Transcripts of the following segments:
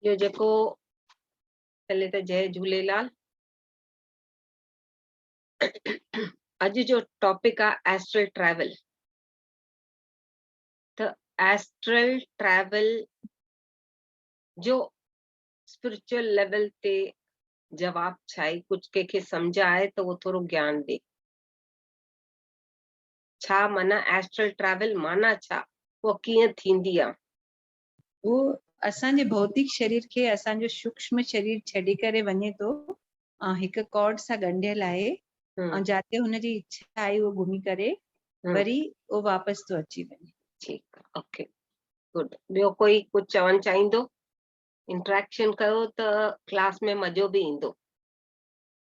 यो जेको पहले त जय झूलेलाल। अॼु जो टॉपिक आहे एस्ट्रल ट्रैवल। त एस्ट्रल ट्रैवल जो स्पिरिचुअल लेवल ते जवाब छा आहे? कुछ कंहिंखे सम्झ आहे त वो थोरो ज्ञान ॾे। छा माना एस्ट्रल ट्रैवल माना छा? वो कीअं थींदी आहे? वो असांजे भौतिक शरीर खे असांजो सूक्ष्म शरीर छॾे करे वञे थो, हिकु कॉर्ड सां ॻंढियल आहे, ऐं जाते हुनजी इच्छा आहे वो घुमी करे वरी वो वापस तो अची वञे। ठीकु आहे, ओके, गुड। ॿियो कोई कुझु चवणु चाहींदो? इंटरेक्शन कयो त क्लास में मज़ो बि ईंदो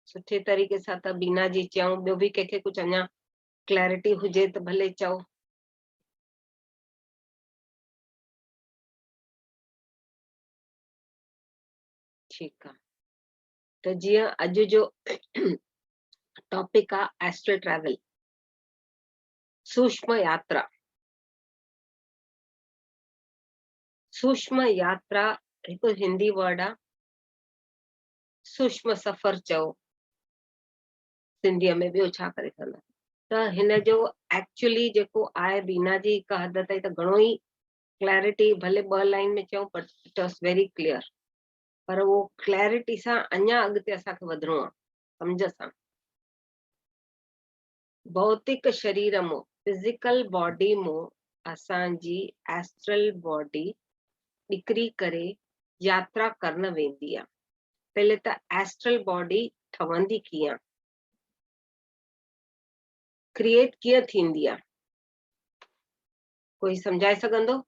सुठे तरीक़े सां। त बीना जी चऊं, ॿियो बि कंहिंखे कुझु अञा क्लैरिटी हुजे त भले चओ। ठीकु आहे, त जीअं अॼु जो टॉपिक आहे एस्ट्रल ट्रैवल, सूक्ष्म यात्रा। सूक्ष्म यात्रा हिकु हिंदी वर्ड आहे। सूक्ष्म सफ़र चओ सिंधीअ में, ॿियो छा करे सघंदा। त हिन जो एक्चुअली जेको आहे, बीना जी हिकु हद ताईं त घणो ई क्लैरिटी, भले 2 लाइन में चऊं, पर इट वाज वेरी क्लियर। पर वो क्लैरिटी सां अञा अॻिते असांखे वधणो आहे, सम्झ सां। भौतिक शरीर मो, फिजिकल बॉडी मो असांजी एस्ट्रल बॉडी निकिरी करे यात्रा करण वेंदी आहे। पहले त एस्ट्रल बॉडी ठवंदी कीअं, क्रिएट कीअं थींदी आहे, कोई सम्झाए सघंदो?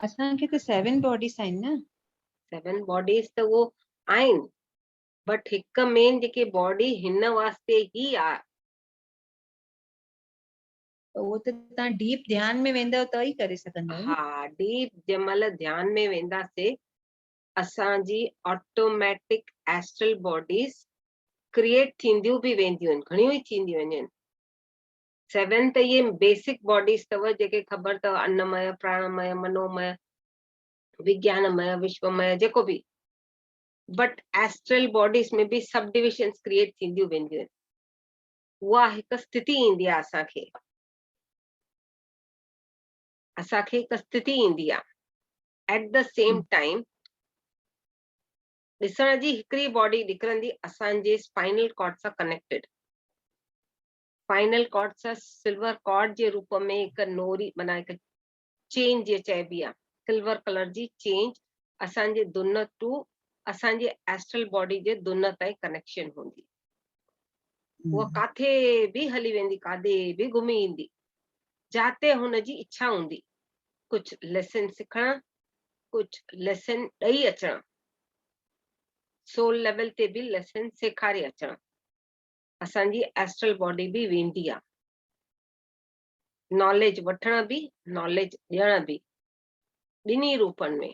असांखे त 7 बॉडीज आहिनि न। 7 बॉडीज त वो आहिनि, बट हिकु मेन जेकी बॉडी हिन वास्ते ही आहे। वो त तव्हां डीप ध्यान में वेंदव त ई करे सघंदव। हाँ, डीप जंहिंमहिल ध्यान में वेंदासीं, असांजी ऑटोमेटिक एस्ट्रल बॉडीज क्रिएट थींदियूं बि वेंदियूं आहिनि, घणियूं ई थींदियूं आहिनि। 7 त ये बेसिक बॉडीज अथव, जेके ख़बर अथव, अन्नमय, प्राणमय, मनोमय, विज्ञानमय, विश्वमय, जेको बि। बट एस्ट्रल बॉडीज में भी सब डिविजन्स क्रिएट थींदियूं वेंदियूं आहिनि। उहा हिकु स्थिति ईंदी आहे असांखे, हिकु स्थिति ईंदी आहे। एट द सेम टाइम ॾिसण जी हिकिड़ी बॉडी निकिरंदी असांजे स्पाइनल कॉर्ड सां कनेक्टेड। स्पाइनल कॉर्ड सां सिल्वर कॉर्ड जे रूप में हिकु नोरी, माना हिकु चेन जीअं चइबी आहे, सिल्वर कलर जी चेन असांजे दुन टू असांजे एस्ट्रल बॉडी जे दुन ताईं कनेक्शन हूंदी। उहा काथे बि हली वेंदी, काथे बि घुमी ईंदी, जाते हुनजी इच्छा हूंदी। कुछ लेसन सिखण, कुछ लेसन ॾेई अचण, सोल लेवल ते भी लेसन सेखारे अचण। असांजी एस्ट्रल बॉडी भी वेंदी आहे, नॉलेज वठण भी, नॉलेज ॾियण भी, ॿिन्ही रूपनि में।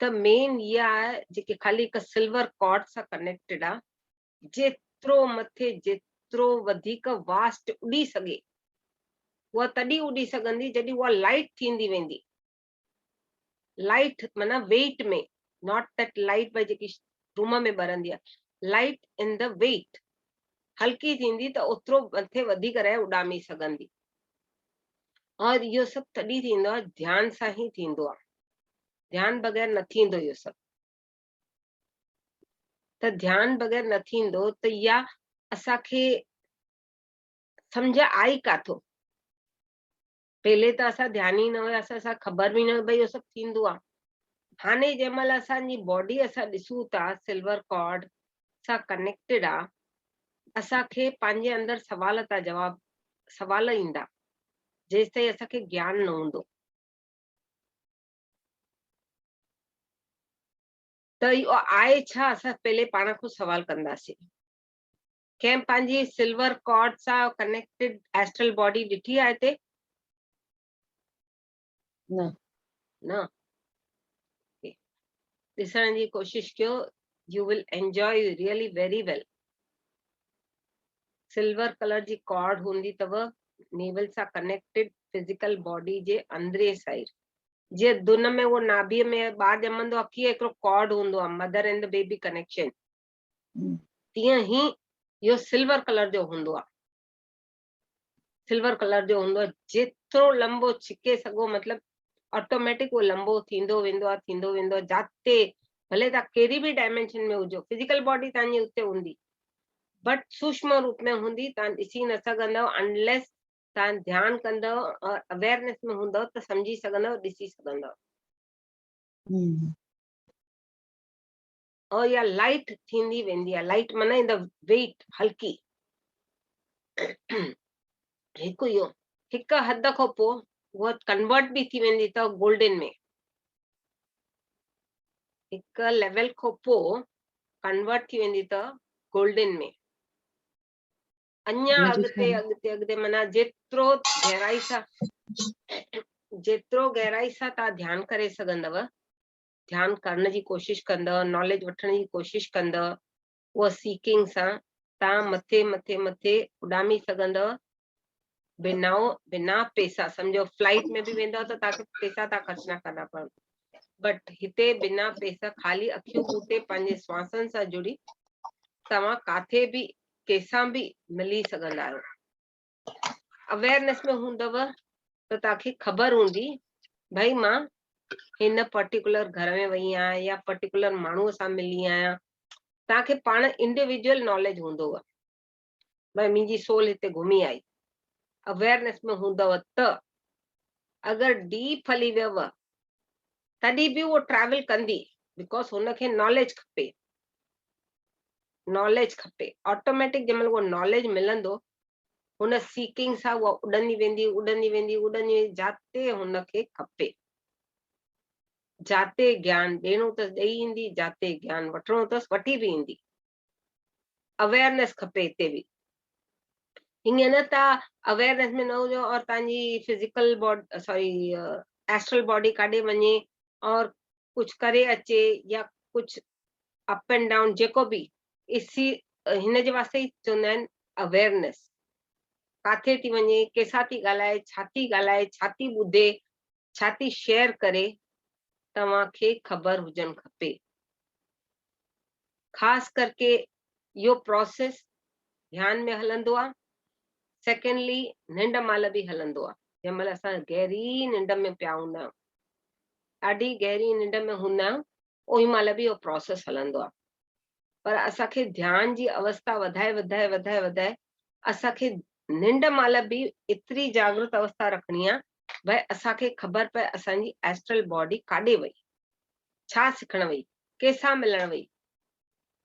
त मेन इहा आहे जेके खाली हिकु सिल्वर कॉर्ड सां कनेक्टेड आहे। जेतिरो मथे, जेतिरो वधीक वास्ट उॾी सघे, उहा तॾहिं उॾी सघंदी जॾहिं उहा लाइट थींदी वेंदी। लाइट माना वेट में, नॉट दैट लाइट भाई जेकी रूम में ॿरंदी आहे, लाइट इन द वेट। हल्की थींदी त ओतिरो मथे वधीक रहे उॾामी सघंदी। और इहो सभु तॾहिं थींदो आहे, ध्यान सां ई थींदो आहे। ध्यान बग़ैर न थींदो इहो सभु। त ध्यान बग़ैर न थींदो त इहा असांखे सम्झ आई काथो? पहले त असां ध्यान ई न हुयासीं, असां ख़बर बि न भई इहो सभु थींदो आहे। हाणे जंहिंमहिल असांजी बॉडी असां ॾिसूं था सिल्वर कॉर्ड सां कनेक्टेड आहे, असांखे पंहिंजे अंदर सवाल ईंदा, जेसि ताईं असांखे ज्ञान न हूंदो। त इहो आहे छा, असां पहले पाण खां सवाल कंदासीं। कंहिं पंहिंजी सिल्वर कॉर्ड सां कनेक्टेड एस्ट्रल बॉडी ॾिठी आहे हिते? न। ॾिसण जी कोशिश कयो, यू विल एंजॉय रियली वेरी वेल। सिल्वर कलर जी कॉर्ड हूंदी अथव, नेवल सां कनेक्टेड, फिजिकल बॉडी जे अंदरे साइड, जीअं दुन में वो नाभीअ में ॿार ॼमंदो आहे कीअं हिकिड़ो कॉर्ड हूंदो आहे mother and the baby connection, तीअं ई इहो सिल्वर कलर जो हूंदो आहे, सिल्वर कलर जो हूंदो आहे। जेतिरो लंबो छिके सघो मतलब ऑटोमेटिक वो लंबो थींदो वेंदो आहे, थींदो वेंदो आहे। जाते भले तव्हां कहिड़ी बि डायमेंशन में हुजो, फिजिकल बॉडी तव्हांजी उते हूंदी, बट सूक्ष्म रूप में हूंदी, तव्हां ॾिसी न सघंदव अनलेस तव्हां ध्यानु कंदव और अवेयरनेस में हूंदव त सम्झी सघंदव, ॾिसी सघंदव। और या लाइट थींदी वेंदी आहे, लाइट माना इन द वेट, हल्की। हिकु इहो, हिकु हद खां पोइ उहा कन्वर्ट बि थी वेंदी अथव गोल्डन में, हिकु लेवल खां पोइ कन्वर्ट थी वेंदी अथव गोल्डन में। अञा अॻिते अॻिते अॻिते माना जेतिरो गहराई सां तव्हां ध्यानु करे सघंदव, ध्यानु करण जी कोशिश कंदव, नॉलेज वठण जी कोशिश कंदव, उहा सीकिंग सां तव्हां मथे मथे मथे उॾामी सघंदव बिना पैसा। सम्झो फ्लाइट में बि वेंदव त तव्हांखे पैसा था ख़र्च न करना पवनि, बट हिते बिना पैसा खाली अखियूं ॿूटे पंहिंजे श्वासनि सां जुड़ी तव्हां काथे बि कंहिंसां बि मिली सघंदा आहियो। अवेयरनेस में हूंदव त तव्हांखे ख़बर हूंदी भाई मां हिन पर्टिकुलर घर में वई आहियां या पर्टिकुलर माण्हूअ सां मिली आहियां। तव्हांखे पाण इंडिविजुअल नॉलेज हूंदो, भाई मुंहिंजी सोल हिते घुमी आई। अवेयरनेस में हूंदव त अगरि डीप हली वियव तॾहिं बि उहो ट्रैवल कंदी, बिकॉज हुनखे नॉलेज खपे, नॉलेज खपे। ऑटोमेटिक जंहिंमहिल उहो नॉलेज मिलंदो, हुन सीकिंग सां उहा उॾंदी वेंदी उॾंदी वेंदी उॾंदी वेंदी, जाते हुनखे खपे, जाते ज्ञान ॾियणो अथसि ॾेई ईंदी, जाते ज्ञान वठिणो अथसि वठी बि ईंदी। अवेयरनेस खपे हिते बि। हीअं न तव्हां अवेयरनेस में न हुजो और तव्हांजी फिजिकल बॉडी एस्ट्रल बॉडी काॾे वञे और कुछ करे अचे या कुछ अप एंड डाउन जेको बि इसी हिन जे वास्ते ई चवंदा आहिनि अवेयरनेस। काथे थी वञे, कंहिंसां थी ॻाल्हाए, छा थी ॻाल्हाए, छा थी ॿुधे, छा थी शेयर करे, तव्हांखे ख़बर हुजणु खपे। ख़ासि करके इहो प्रोसेस ध्यान में हलंदो आहे। सेकेंडली निंड महिल बि हलंदो आहे, जंहिं महिल असां गहरी निंड में पिया हूंदा आहियूं, ॾाढी गहरी निंड में हूंदा आहियूं, ओही महिल बि इहो प्रोसेस हलंदो आहे। पर असांखे ध्यान जी अवस्था वधाए वधाए वधाए वधाए असांखे निंड महिल बि एतिरी जागृत अवस्था रखणी आहे भाई असांखे ख़बर पए असांजी एस्ट्रल बॉडी काॾे वई, छा सिखण वई, कंहिंसां मिलण वई।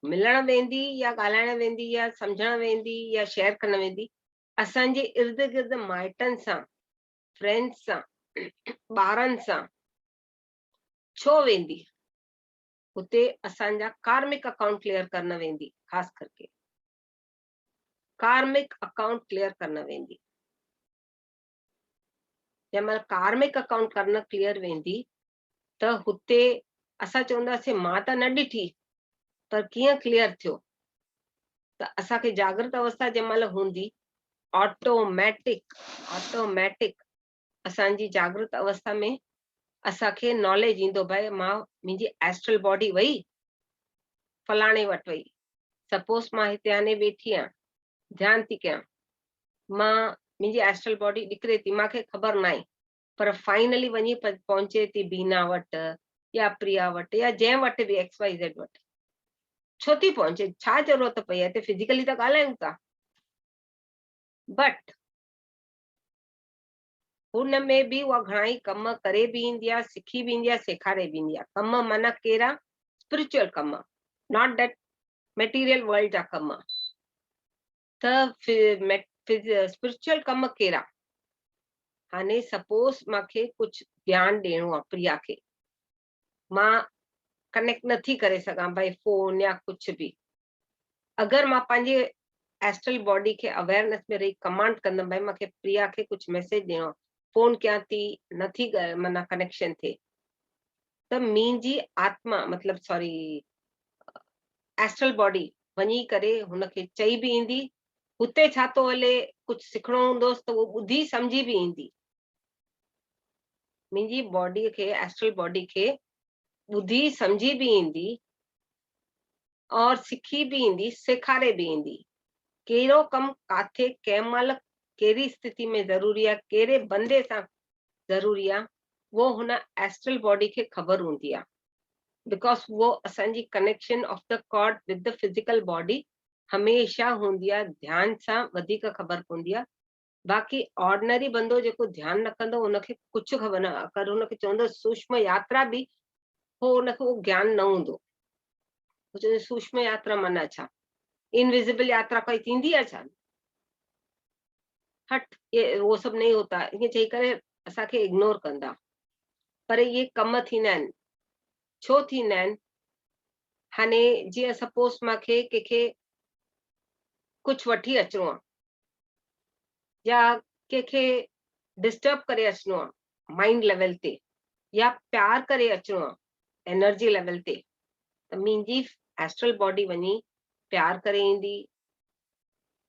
मिलण वेंदी या ॻाल्हाइण वेंदी या सम्झण वेंदी या शेयर करण वेंदी, असांजे इर्द गिर्द माइटनि सां, फ्रेंड्स सां, ॿारनि सां छो वेंदी? हुते असांजा कार्मिक अकाउंट क्लियर करण वेंदी। ख़ासि करके कार्मिक अकाउंट क्लियर करण वेंदी। जंहिंमहिल कार्मिक अकाउंट करण क्लियर वेंदी त हुते असां चवंदासीं मां त न ॾिठी, पर कीअं क्लियर थियो? त असांखे जागृत अवस्था जंहिंमहिल हूंदी, ऑटोमेटिक असांजी जागृत अवस्था में असांखे नॉलेज ईंदो भाई मां मुंहिंजी एस्ट्रल बॉडी वई फलाणे वटि वई। सपोज मां हिते हाणे वेठी आहियां, ध्यानु थी कयां, मां मुंहिंजी एस्ट्रल बॉडी निकिरे थी, मूंखे ख़बर न आहे, पर फाइनली वञी पहुचे थी बीना वटि या प्रिया वटि या जंहिं वटि बि XYZ वटि। छो थी पहुचे? छा ज़रूरत पई आहे? हिते फिजिकली त ॻाल्हायूं था, बट हुन में बि उहा घणाई कम करे बि ईंदी आहे, सिखी बि ईंदी आहे, सेखारे बि ईंदी आहे। कम माना कहिड़ा? स्पिरिचुअल कम, नॉट दैट मटेरियल वर्ल्ड जा कम। त स्पिरिचुअल कम कहिड़ा? हाणे सपोज मूंखे कुछ ज्ञान ॾियणो आहे प्रिया खे, मां कनेक्ट नथी करे सघां भाई फोन या कुछ बि, अगरि मां पंहिंजे एस्ट्रल बॉडी खे अवेयरनेस में रही कमांड कंदमि भाई मूंखे प्रिया खे कुछ मैसेज ॾियणो आहे, फोन कयां थी, नथी माना कनेक्शन थिए, त मुंहिंजी आत्मा मतलब सॉरी एस्ट्रल बॉडी वञी करे हुनखे चई बि ईंदी, हुते छा थो हले, कुछ सिखणो हूंदोसि त उहो ॿुधी सम्झी बि ईंदी। मुंहिंजी बॉडी खे, एस्ट्रल बॉडी खे ॿुधी सम्झी बि ईंदी और सिखी बि ईंदी, सेखारे बि ईंदी। कहिड़ो कमु काथे कंहिं महिल कहिड़ी स्थिति में ज़रूरी आहे, कहिड़े बंदे सां ज़रूरी आहे, वो हुन एस्ट्रल बॉडी खे ख़बर हूंदी आहे। बिकॉज वो असांजी connection of the cord with the physical body हमेशा हूंदी आहे, ध्यान सां वधीक ख़बर पवंदी आहे। बाक़ी ऑर्डिनरी बंदो जेको ध्यानु न कंदो उनखे कुझु ख़बर न, अगरि उनखे चवंदो सूक्ष्म यात्रा बि, हो उनखे उहो ज्ञान न हूंदो। सूक्ष्म यात्रा माना छा? इनविजिबल यात्रा कोई थींदी आहे छा? हट, ये वो सब नहीं होता, ईअं चई करे असांखे इग्नोर कंदा। पर इहे कम थींदा आहिनि। छो थींदा आहिनि? हाणे जीअं सपोज मूंखे कंहिंखे कुझु वठी अचिणो आहे या कंहिंखे डिस्टर्ब करे अचिणो आहे माइंड लेवल ते, या प्यार करे अचिणो आहे एनर्जी लेवल ते, त मुंहिंजी एस्ट्रल बॉडी वञी प्यार करे ईंदी,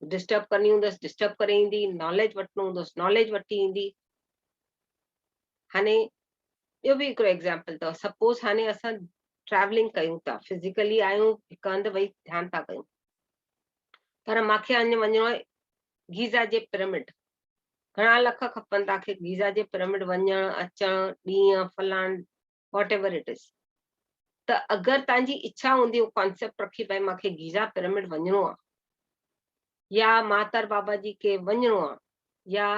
डिस्टर्ब करणी हूंदसि डिस्टर्ब करे ईंदी, नॉलेज वठिणो हूंदसि नॉलेज वठी ईंदी। हाणे ॿियो बि हिकिड़ो एग्जाम्पल अथव, सपोज हाणे असां ट्रैवलिंग कयूं था, फिजिकली आहियूं, हिकु हंधि वेही ध्यानु था कयूं, पर मूंखे अञा वञिणो आहे गीज़ा जे पिरामिड। घणा लख खपनि तव्हांखे गीज़ा जे पिरामिड वञणु अचणु, ॾींहं फलाण वॉट एवर इट इज़। त अगरि तव्हांजी इच्छा हूंदी, उहो कॉन्सेप्ट रखी भई मूंखे गीज़ा पिरामिड वञिणो आहे, या मातर बाबा जी के वञिणो आहे, या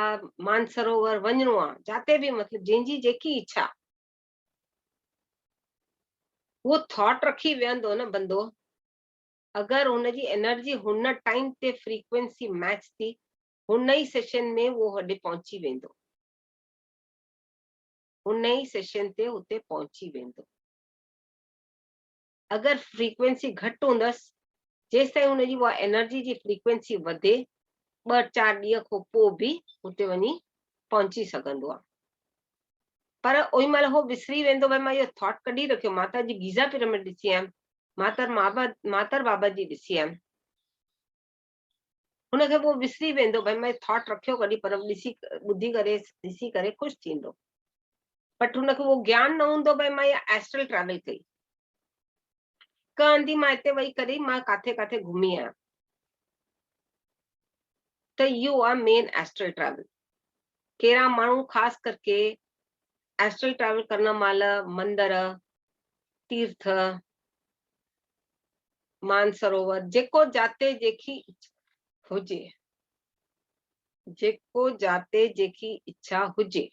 मानसरोवर वञिणो आहे, जाते बि मतिलबु जंहिंजी जेकी इच्छा, उहो थॉट रखी वेहंदो न बंदो। अगरि हुनजी एनर्जी हुन टाइम ते फ्रीक्वेंसी मैच थी, हुन ई सेशन में वो होॾे पहुची वेंदो, हुन ई सेशन ते हुते पहुची वेंदो। अगरि फ्रीक्वेंसी घटि हूंदसि, जेसि ताईं हुनजी उहा एनर्जी जी फ्रीक्वेंसी वधे, 2-4 ॾींहं खां पोइ बि हुते वञी पहुची सघंदो आहे। पर ओई महिल हो विसरी वेंदो, भई मां इहो थॉट कढी रखियो, माता जी गीज़ा पिरामिड ॾिसी आयमि, मातर बाबा जी ॾिसी आयमि, हुनखे पोइ विसरी वेंदो, भई मां थॉट रखियो कॾहिं, पर ॾिसी ॿुधी करे ॾिसी करे ख़ुशि थींदो। बट हुनखे उहो ज्ञान न हूंदो भई मां इहा एस्ट्रल ट्रैवल कई, कहंदी मां हिते वेही करे मां काथे काथे घुमी आहियां। त इहो आहे मेन एस्ट्रल ट्रैवल। कहिड़ा माण्हू ख़ासि करके एस्ट्रल ट्रैवल करण महिल मंदिर, तीर्थ, मानसरोवर, जेको जाते जेकी हुजे, जेको जाते जेकी इच्छा हुजे,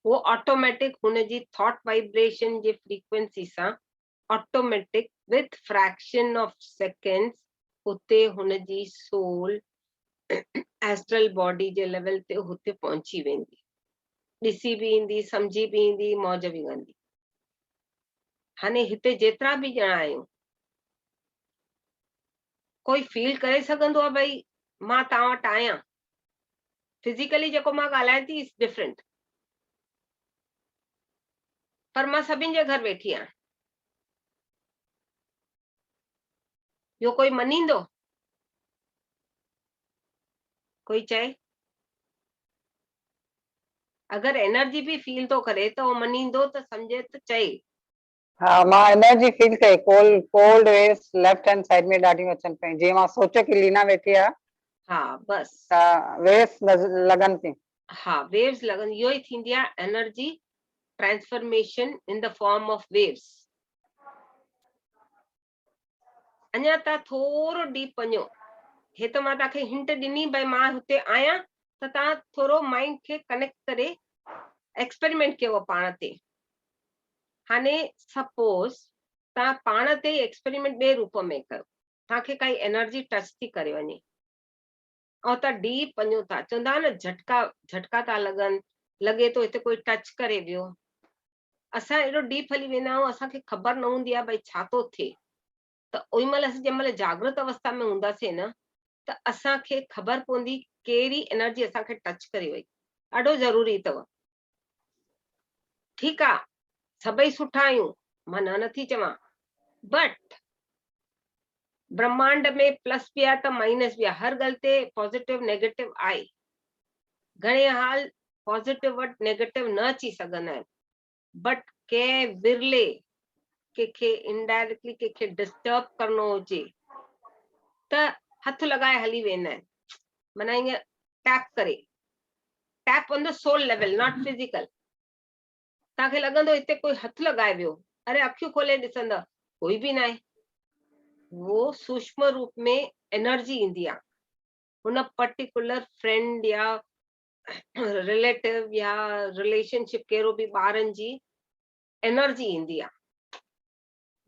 वो ऑटोमेटिक हुनजी थॉट वाइब्रेशन जे फ्रीक्वेंसी सां automatic with fraction of seconds हुते हुनजी सोल एस्ट्रल बॉडी जे लेवल ते हुते पहुची वेंदी, ॾिसी बि ईंदी, सम्झी बि ईंदी, मौज बि कंदी। हाणे हिते जेतिरा बि ॼणा आहियूं, कोई फील करे सघंदो आहे भई मां तव्हां वटि आहियां, फिजिकली जेको मां ॻाल्हायां थी इज डिफरेंट, पर मां सभिनि जे घर वेठी आहियां, इहो कोई मञींदो? कोई चए? अगरि एनर्जी बि फील थो करे त उहो मञींदो त सम्झे त चए। हाँ, मां एनर्जी फील कई, cold waves left hand side में ॾाढियूं अचनि पियूं, जीअं मां सोचियो कि लीना वेठी आहे, हाँ बस त वेव्स लॻनि थियूं। हाँ, वेव्स लॻनि, इहो ई थींदी आहे energy transformation in the form of waves. अञा तव्हां थोरो डीप वञो, हे त मां तव्हांखे हिंट ॾिनी भई मां हुते आहियां, त तव्हां थोरो माइंड खे कनेक्ट करे एक्सपेरिमेंट कयो पाण ते। हाणे सपोज तव्हां पाण ते एक्सपेरिमेंट ॿिए रूप में कयो, तव्हांखे काई एनर्जी टच थी करे वञे ऐं तव्हां डीप वञो था, चवंदा न झटका था लॻनि, लॻे थो हिते कोई टच करे वियो। असां एॾो डीप हली वेंदा आहियूं, असांखे ख़बर न हूंदी आहे भई छा थो थिए। त ओई महिल असां जंहिं महिल जागृत अवस्था में हूंदासीं न, त असांखे ख़बर पवंदी कहिड़ी एनर्जी असांखे टच करे वई। ॾाढो ज़रूरी अथव। ठीकु आहे, सभई सुठा आहियूं, मां नथी चवां, बट ब्रह्मांड में प्लस भी आहे त माइनस भी आहे, हर ॻाल्हि ते पॉजिटिव नेगेटिव आहे। घणे हाल पॉजिटिव वटि नेगेटिव न अची सघंदा आहिनि, बट कंहिं विरले कंहिंखे इनडायरेक्टली कंहिंखे डिस्टर्ब करणो हुजे त हथ लॻाए हली वेंदा आहिनि, माना ईअं टैप करे, tap on the soul level, not physical. तव्हांखे लॻंदो हिते कोई हथ लॻाए वियो, अरे अखियूं खोले ॾिसंदा कोई बि न आहे, वो सूक्ष्म रूप में एनर्जी ईंदी आहे, हुन पर्टिकुलर फ्रेंड या रिलेटिव या रिलेशनशिप कहिड़ो बि ॿारनि जी एनर्जी ईंदी आहे,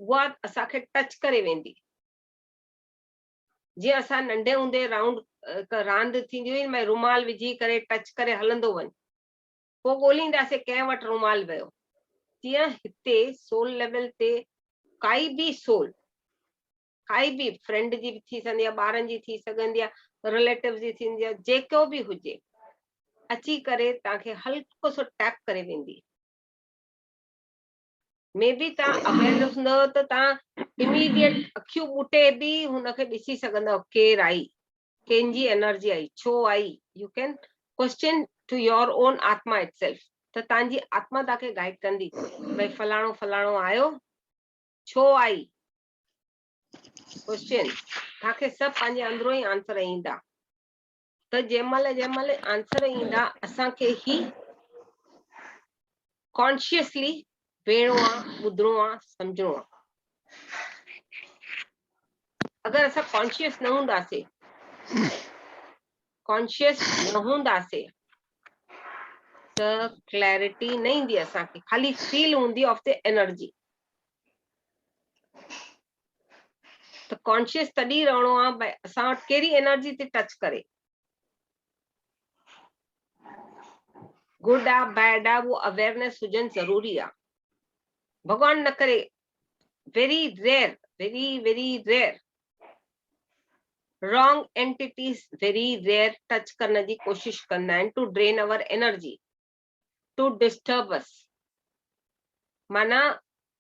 उहा असांखे टच करे वेंदी। जीअं असां नंढे हूंदे राउंड रांदि थींदी हुई, मैं रुमाल विझी करे टच करे हलंदो वञ, पोइ ॻोल्हींदासीं कंहिं वटि रुमाल वियो। तीअं हिते सोल लेवल ते काई बि सोल, काई बि फ्रेंड जी थी सघंदी आहे, ॿारनि जी थी सघंदी आहे, रिलेटिव जी थींदी आहे, जेको बि हुजे, अची करे तव्हांखे हल्को सो टैप करे वेंदी। मे बी तव्हां अवेयर हूंदव त तव्हां इमीडिएट अखियूं ॿूटे बि हुनखे ॾिसी सघंदव केरु आई, कंहिंजी एनर्जी आई, छो आई। You can question to your own आत्मा इटसेल्फ, त तव्हांजी आत्मा तव्हांखे गाइड कंदी, भई फलाणो फलाणो आयो, छो आई, क्वेश्चन। तव्हांखे सभु पंहिंजे अंदरो ई आंसर ईंदा, त जंहिंमहिल आंसर ईंदा असांखे ही कॉन्शियसली वेहणो आहे, ॿुधणो आहे, सम्झणो आहे। अगरि असां कॉन्शियस न हूंदासीं, त क्लैरिटी न ईंदी असांखे, खाली फील हूंदी ऑफ द एनर्जी। त कॉन्शियस तॾहिं रहणो आहे भई असां वटि कहिड़ी एनर्जी थी टच करे, गुड आहे बैड आहे, वो अवेयरनेस हुजणु ज़रूरी आहे। भगवान न करे, very rare, very very rare, wrong entities very rare touch करण जी कोशिश कंदा आहिनि, to drain our energy, to disturb us. माना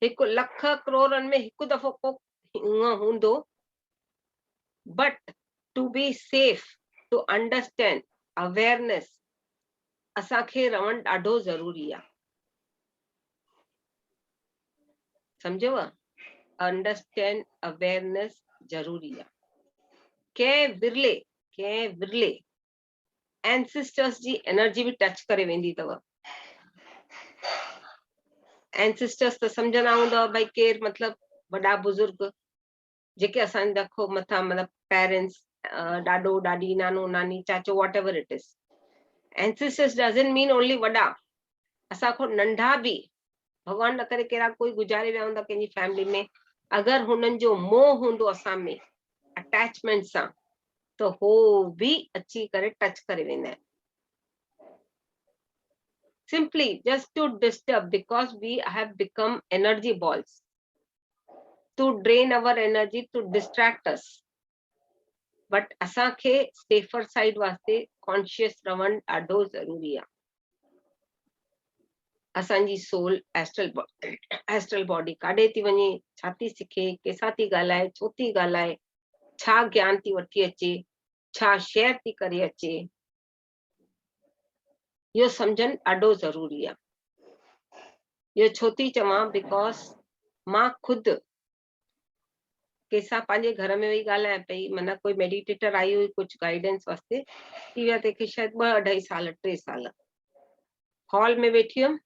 1 लख करोड़नि में हिकु दफ़ो को हूंदो, but to be safe, to understand awareness, असांखे रहणु ॾाढो ज़रूरी आहे। समझव, अंडरस्टैंड अवेयरनेस ज़रूरी आहे। कंहिं विरले एंसेस्टर्स जी एनर्जी बि टच करे वेंदी अथव। एंसेस्टर्स त सम्झंदा हूंदव भई केरु, मतिलबु वॾा बुज़ुर्ग जेके असांजे रखो मथां, मतिलबु पेरेंट्स, ॾाॾो ॾाॾी, नानो नानी, चाचो, what ever it is. Ancestors doesn't mean only वॾा, असांखो नंढा बि, भगवान न करे कहिड़ा कोई गुज़ारे विया हूंदा कंहिंजी फैमिली में, अगरि हुननि जो मोह हूंदो असां में, अटैचमेंट सां, त हो बि अची करे टच करे वेंदा आहिनि। Simply just to disturb, because we have become energy balls, to drain our energy, to distract us. But असांखे safer side वास्ते conscious रहणु ॾाढो ज़रूरी आहे। असांजी सोल एस्ट्रल बॉडी काॾे थी वञे, छा थी सिखे, कंहिंसां थी ॻाल्हाए, छो थी ॻाल्हाए, छा ज्ञान थी वठी अचे, छा शेयर थी करे अचे, इहो सम्झणु ॾाढो ज़रूरी आहे। इहो छो थी चवां, बिकॉज मां खुदि कंहिंसां पंहिंजे घर में वेही ॻाल्हायां पई, माना कोई मेडिटेटर आई हुई कुझु गाइडेंस वास्ते, थी विया तंहिंखे शायदि 2-2.5 साल 3 साल। हॉल में वेठी हुयमि,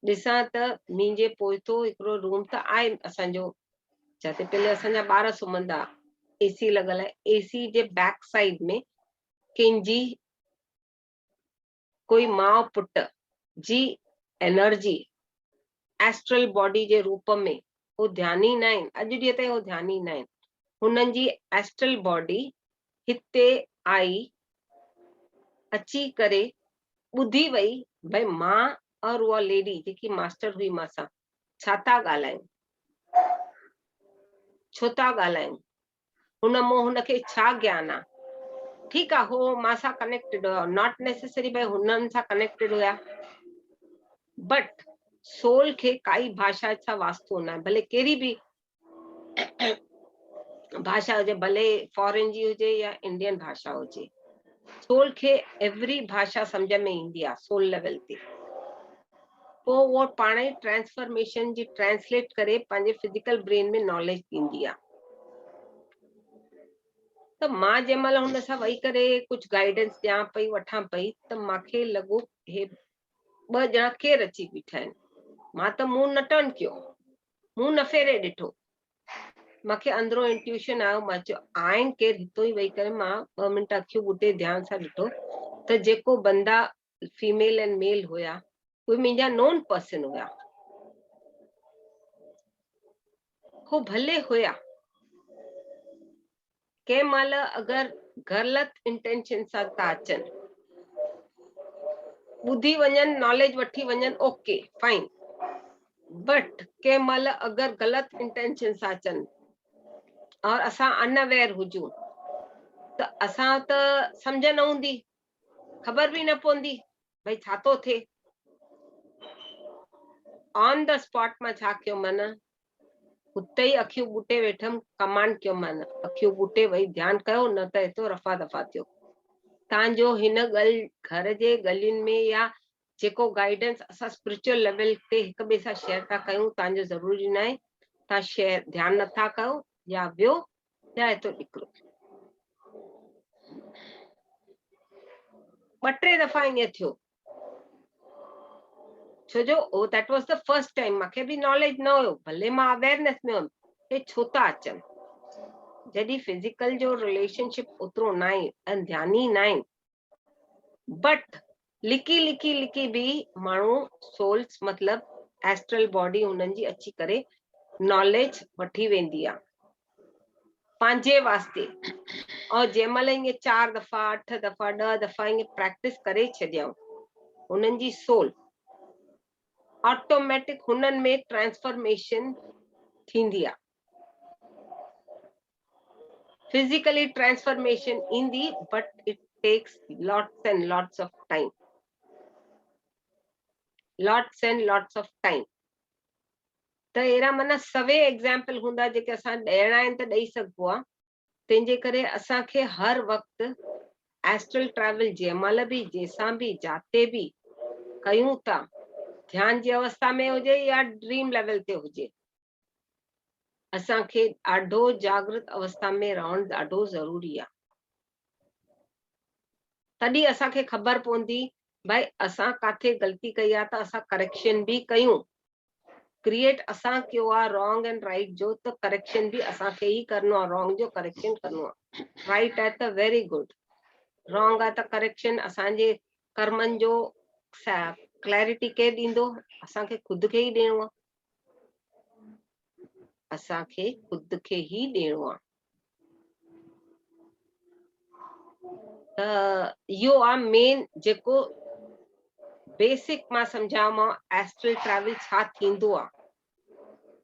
ॾिसां त मुंहिंजे पोइतो हिकिड़ो रूम त आहे असांजो, जिते पहले असांजा ॿार सुम्हंदा, एसी लॻल आहे, एसी जे बैक साइड में कंहिंजी कोई माउ पुट जी एनर्जी एस्ट्रल बॉडी जे रूप में, वो ध्यान ई न आहिनि, अॼु ॾींहं ताईं वो ध्यान ई न आहिनि। हुननि जी एस्ट्रल बॉडी हिते आई, अची करे ॿुधी वई भई मां और उहा लेडी जेकी मास्टर हुई मांसां छा था ॻाल्हायूं, छो था ॻाल्हायूं, हुन मां हुनखे छा ज्ञान आहे। ठीकु आहे, हो मांसां कनेक्टेड हुया, नॉट नेसेसरी भई हुननि सां कनेक्टेड हुया, बट सोल खे काई भाषा सां वास्तो न आहे, भले कहिड़ी बि भाषा हुजे, भले फॉरेन जी हुजे या इंडियन भाषा हुजे, सोल खे एवरी भाषा समझ में ईंदी आहे सोल लेवल ते, पोइ उहो पाण ई ट्रांसफॉर्मेशन जी ट्रांसलेट करे पंहिंजे फिजिकल ब्रेन में नॉलेज ॾींदी आहे। त मां जंहिं महिल हुन सां वेही करे कुझु गाइडेंस ॾियां पई वठां पई त मूंखे लॻो हे ॿ ॼणा केरु अची बीठा आहिनि। मां त मुंहुं न टर्न कयो, मुंहुं न फेरे ॾिठो, मूंखे अंदरो इंट्यूशन आयो, मां चयो आहिनि केरु, हितो ई वेही करे मां 2 मिंट अखियूं ॿुटे ध्यान सां ॾिठो त जेको बंदा फीमेल एंड मेल हुया उहे मुंहिंजा नोन पर्सन हुया। हो भले हुया, कंहिं महिल अगरि ग़लति इंटेंशन सां था अचनि, ॿुधी वञनि, नॉलेज वठी वञनि, ओके फाइन, बट कंहिं महिल अगरि ग़लति इंटेंशन सां अचनि और असां अनअवेयर हुजूं त असां त सम्झ न हूंदी, ख़बर बि न पवंदी भई छा थो थिए। ऑन द स्पॉट मां छा कयो, मन हुते ई अखियूं ॿूटे वेठमि, कमांड कयो, मन अखियूं ॿूटे वही ध्यानु कयो, न त हितो रफ़ा दफ़ा थियो। तव्हांजो हिन ॻाल्हि घर जे गलियुनि में या जेको गाइडेंस असां स्पिरिचुअल लेवल ते हिक ॿिए सां शेयर था कयूं, तव्हांजो ज़रूरी न आहे तव्हां शेयर ध्यानु नथा कयो या वियो या हितो निकिरो। 2-3 दफ़ा ईअं थियो, छो जो that was the first time, मूंखे बि नॉलेज न हुयो, भले मां अवेयरनेस में हुयमि हे छो था अचनि। जॾहिं फिजिकल जो रिलेशनशिप ओतिरो न आहे ऐं ध्यानी न आहे, बट लिकी लिकी लिकी बि माण्हू सोल्स मतलब एस्ट्रल बॉडी हुननि जी अची करे नॉलेज वठी वेंदी आहे पंहिंजे वास्ते। और जंहिं महिल ईअं 4 दफ़ा 8 दफ़ा 10 दफ़ा ईअं प्रैक्टिस करे छॾियऊं, हुननि जी सोल ऑटोमेटिक हुननि में ट्रांसफॉर्मेशन थींदी आहे। फिजिकली ट्रांसफॉर्मेशन ईंदी, but it takes lots and lots of time, lots and lots of time. त अहिड़ा माना सवे एग्जाम्पल हूंदा जेके असां ॾियणा आहिनि त ॾेई सघिबो आहे। तंहिंजे करे असांखे हर वक़्तु एस्ट्रल ट्रैवल जंहिं महिल बि जंहिंसां बि जाते बि कयूं था, ध्यान जी अवस्था में हुजे या ड्रीम लेवल ते हुजे, असांखे ॾाढो जागृत अवस्था में रहणु ॾाढो ज़रूरी आहे। तॾहिं असांखे ख़बर पवंदी भाई असां काथे ग़लती कई आहे त असां करेक्शन बि कयूं। क्रिएट असां कयो आहे रॉन्ग एंड राइट जो, त करेक्शन बि असांखे ई करिणो आहे, रॉन्ग जो करेक्शन करिणो आहे। राइट आहे त वेरी गुड, रॉन्ग आहे त करेक्शन असांजे कर्मनि जो क्लैरिटी केरु ॾींदो, असांखे ख़ुदि खे ई ॾियणो आहे, असांखे ख़ुदि खे ई ॾियणो आहे। त इहो आहे मेन जेको बेसिक मां सम्झायोमांव एस्ट्रल ट्रैवल छा थींदो आहे।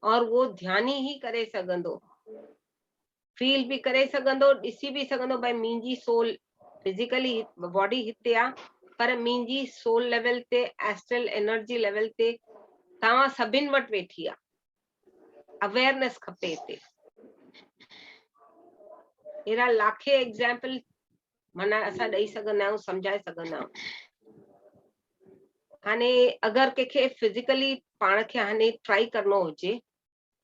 और वो ध्यानी ही करे सघंदो, फील भी करे सघंदो, ॾिसी भी सघंदो भाई मुंहिंजी सोल फिजिकली बॉडी हिते आहे, पर मुंहिंजी सोल लेवल ते एस्ट्रल एनर्जी लेवल ते तव्हां सभिनि वटि वेठी आहे। अवेयरनेस खपे हिते। अहिड़ा लाखे एग्जाम्पल माना असां ॾेई सघंदा आहियूं, सम्झाए सघंदा आहियूं। हाणे अगरि कंहिंखे फिजिकली पाण खे हाणे ट्राई करणो हुजे,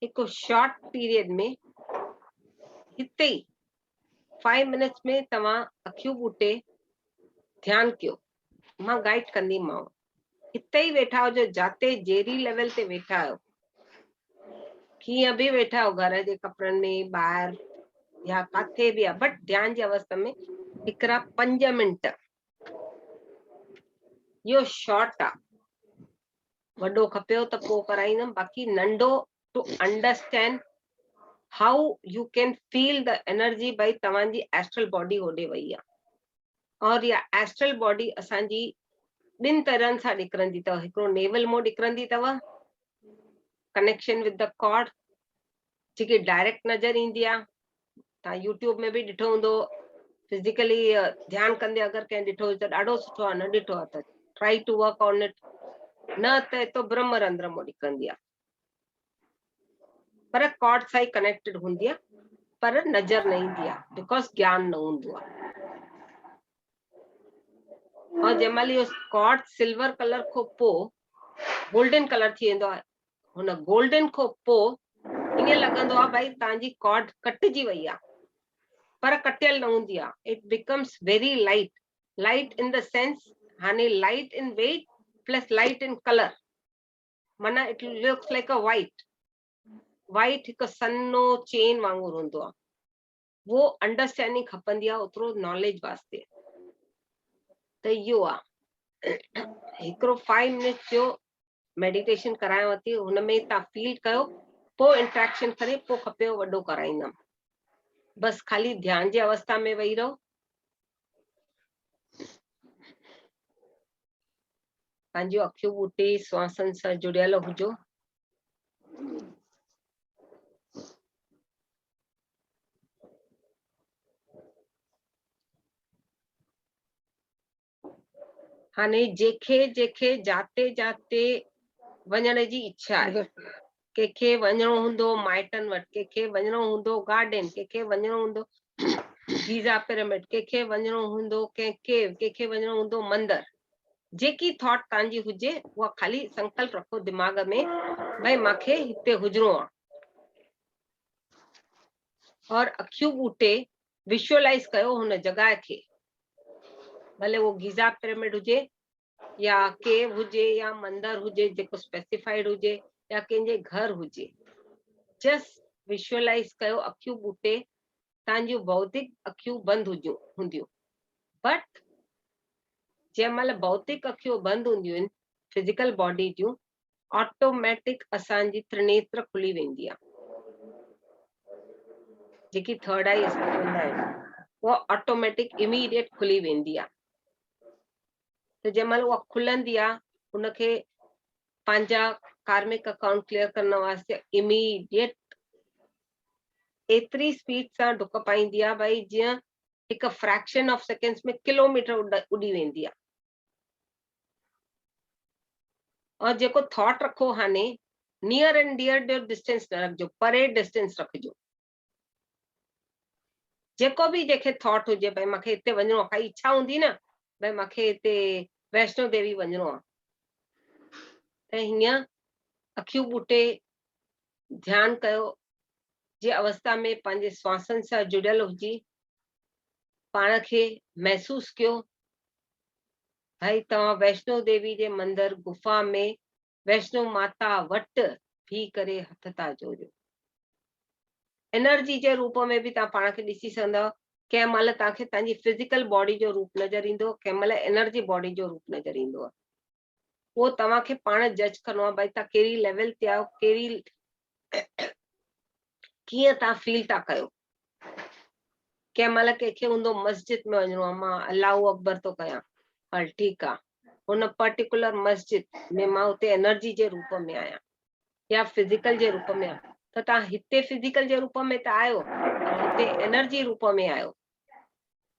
हिकु शॉर्ट पीरियड में हिते ई 5 मिनट्स में तव्हां अखियूं ॿूटे ध्यानु कयो, मां गाइड कंदीमांव। हिते ई वेठा हुजो, जाते जहिड़ी लेवल ते वेठा आहियो, कीअं बि वेठा आहियो, घर जे कपिड़नि में, ॿाहिरि या काथे बि आहे, बट ध्यान जी अवस्था में हिकिड़ा 5 मिंट। इहो शॉर्ट आहे, वॾो खपेव त पोइ कराईंदमि, बाक़ी नंढो to understand how you can feel the energy भाई तव्हांजी एस्ट्रल बॉडी होॾे वई आहे। और या एस्ट्रल बॉडी असांजी 2 तरहनि सां निकिरंदी अथव। हिकिड़ो नेवल मोड निकिरंदी अथव, कनेक्शन विद द कॉर्ड, जेकी डायरेक्ट नज़र ईंदी आहे। तव्हां यूट्यूब में बि ॾिठो हूंदो, फिजिकली ध्यानु कंदे अगरि कंहिं ॾिठो हुजे त ॾाढो सुठो आहे, न ॾिठो आहे त try to work on it, न त हितो ब्रह्म रंध्र मों निकिरंदी आहे, पर कॉर्ड सां ई कनेक्टेड हूंदी आहे, पर नज़र न ईंदी आहे बिकॉज़ ज्ञान न हूंदो आहे। और जंहिंमहिल इहो कॉर्ड सिल्वर कलर खां पोइ गोल्डन कलर थी वेंदो आहे, हुन गोल्डन खां पोइ ईअं लॻंदो आहे भई तव्हांजी कॉर्ड कटिजी वई आहे, पर कटियल न हूंदी आहे. It becomes very light. Light in the sense हाणे light in weight plus light in colour, माना it looks like a white. White हिकु सन्नो चेन वांगुरु हूंदो आहे. वो अंडरस्टैंडिंग खपंदी आहे ओतिरो नॉलेज वास्ते. त इहो आहे हिकिड़ो 5 मिनट जो मेडिटेशन करायांव थी, हुनमें तव्हां फील कयो, पोइ इंट्रैक्शन करे पोइ खपेव वॾो कराईंदमि. बस खाली ध्यान जी अवस्था में वेही रहो. पंहिंजो अखियूं ॿूटे श्वासन सां जुड़ियल हुजो. हाणे जेके जाते जाते वञण जी इच्छा आहे, कंहिंखे वञिणो हूंदो माइटनि वटि, कंहिंखे वञिणो हूंदो गार्डन, कंहिंखे वञिणो हूंदो गीज़ा पिरामिड, कंहिंखे वञिणो हूंदो कंहिंखे वञिणो हूंदो मंदिर. जेकी थॉट तव्हांजी हुजे उहा खाली संकल्प रखो दिमाग में भई मूंखे हिते हुजणो आहे, और अखियूं ॿूटे विजुअलाइज कयो हुन जॻह खे. भले वो गीज़ा पिरामिड हुजे या केव हुजे या मंदिर हुजे जेको स्पेसिफाइड हुजे या कंहिंजे घर हुजे. जस्ट विजुअलाइज कयो अखियूं ॿूटे. तव्हांजूं भौतिक अखियूं बंदि हूंदियूं, बट जंहिंमहिल भौतिक अखियूं बंदि हूंदियूं आहिनि फिजिकल बॉडी जूं, ऑटोमेटिक असांजी त्रिनेत्र खुली वेंदी आहे. जेकी थर्ड आई असां चवंदा आहियूं उहा ऑटोमेटिक इमीडिएट खुली वेंदी आहे. त जंहिंमहिल उहा खुलंदी आहे हुनखे पंहिंजा कार्मिक अकाउंट क्लियर करण वास्ते इमीडिएट एतिरी स्पीड सां डुक पाईंदी आहे भई जीअं हिकु फ्रैक्शन ऑफ सेकेंड्स में किलोमीटर उॾी वेंदी आहे. और जेको थॉट रखो हाणे नियर एंड डियर जो डिस्टेंस न रखिजो, परे डिस्टेंस रखिजो. जेको बि जंहिंखे थॉट हुजे भई मूंखे हिते वञिणो आहे, काई इच्छा हूंदी न भई मूंखे हिते वैष्णो देवी वञिणो आहे, त हीअं अखियूं ॿूटे ध्यान कयो जे अवस्था में पंहिंजे श्वासन सां जुड़ियल हुजी. पाण खे महसूस कयो भाई तव्हां वैष्णो देवी जे मंदिर गुफा में वैष्णो माता वटि भी करे हथ था जोड़ियो. एनर्जी जे रूप में बि तव्हां पाण खे ॾिसी सघंदव. कंहिं महिल तव्हांखे तव्हांजी फिजिकल बॉडी जो रूप नज़र ईंदो, कंहिं महिल एनर्जी बॉडी जो रूप नज़र ईंदो आहे. उहो तव्हांखे पाण जज करिणो आहे भई तव्हां कहिड़ी लेवल ते आहियो, कीअं तव्हां फील था कयो. कंहिं महिल कंहिंखे हूंदो मस्जिद में वञिणो आहे, मां अल्लाह अकबर थो कयां, हल ठीकु आहे, हुन पर्टिकुलर मस्जिद में मां उते एनर्जी जे रूप में आहियां या फिजिकल जे रूप में आहियां. त तव्हां हिते फिजिकल जे रूप में त आहियो, हुते एनर्जी रूप में आहियो.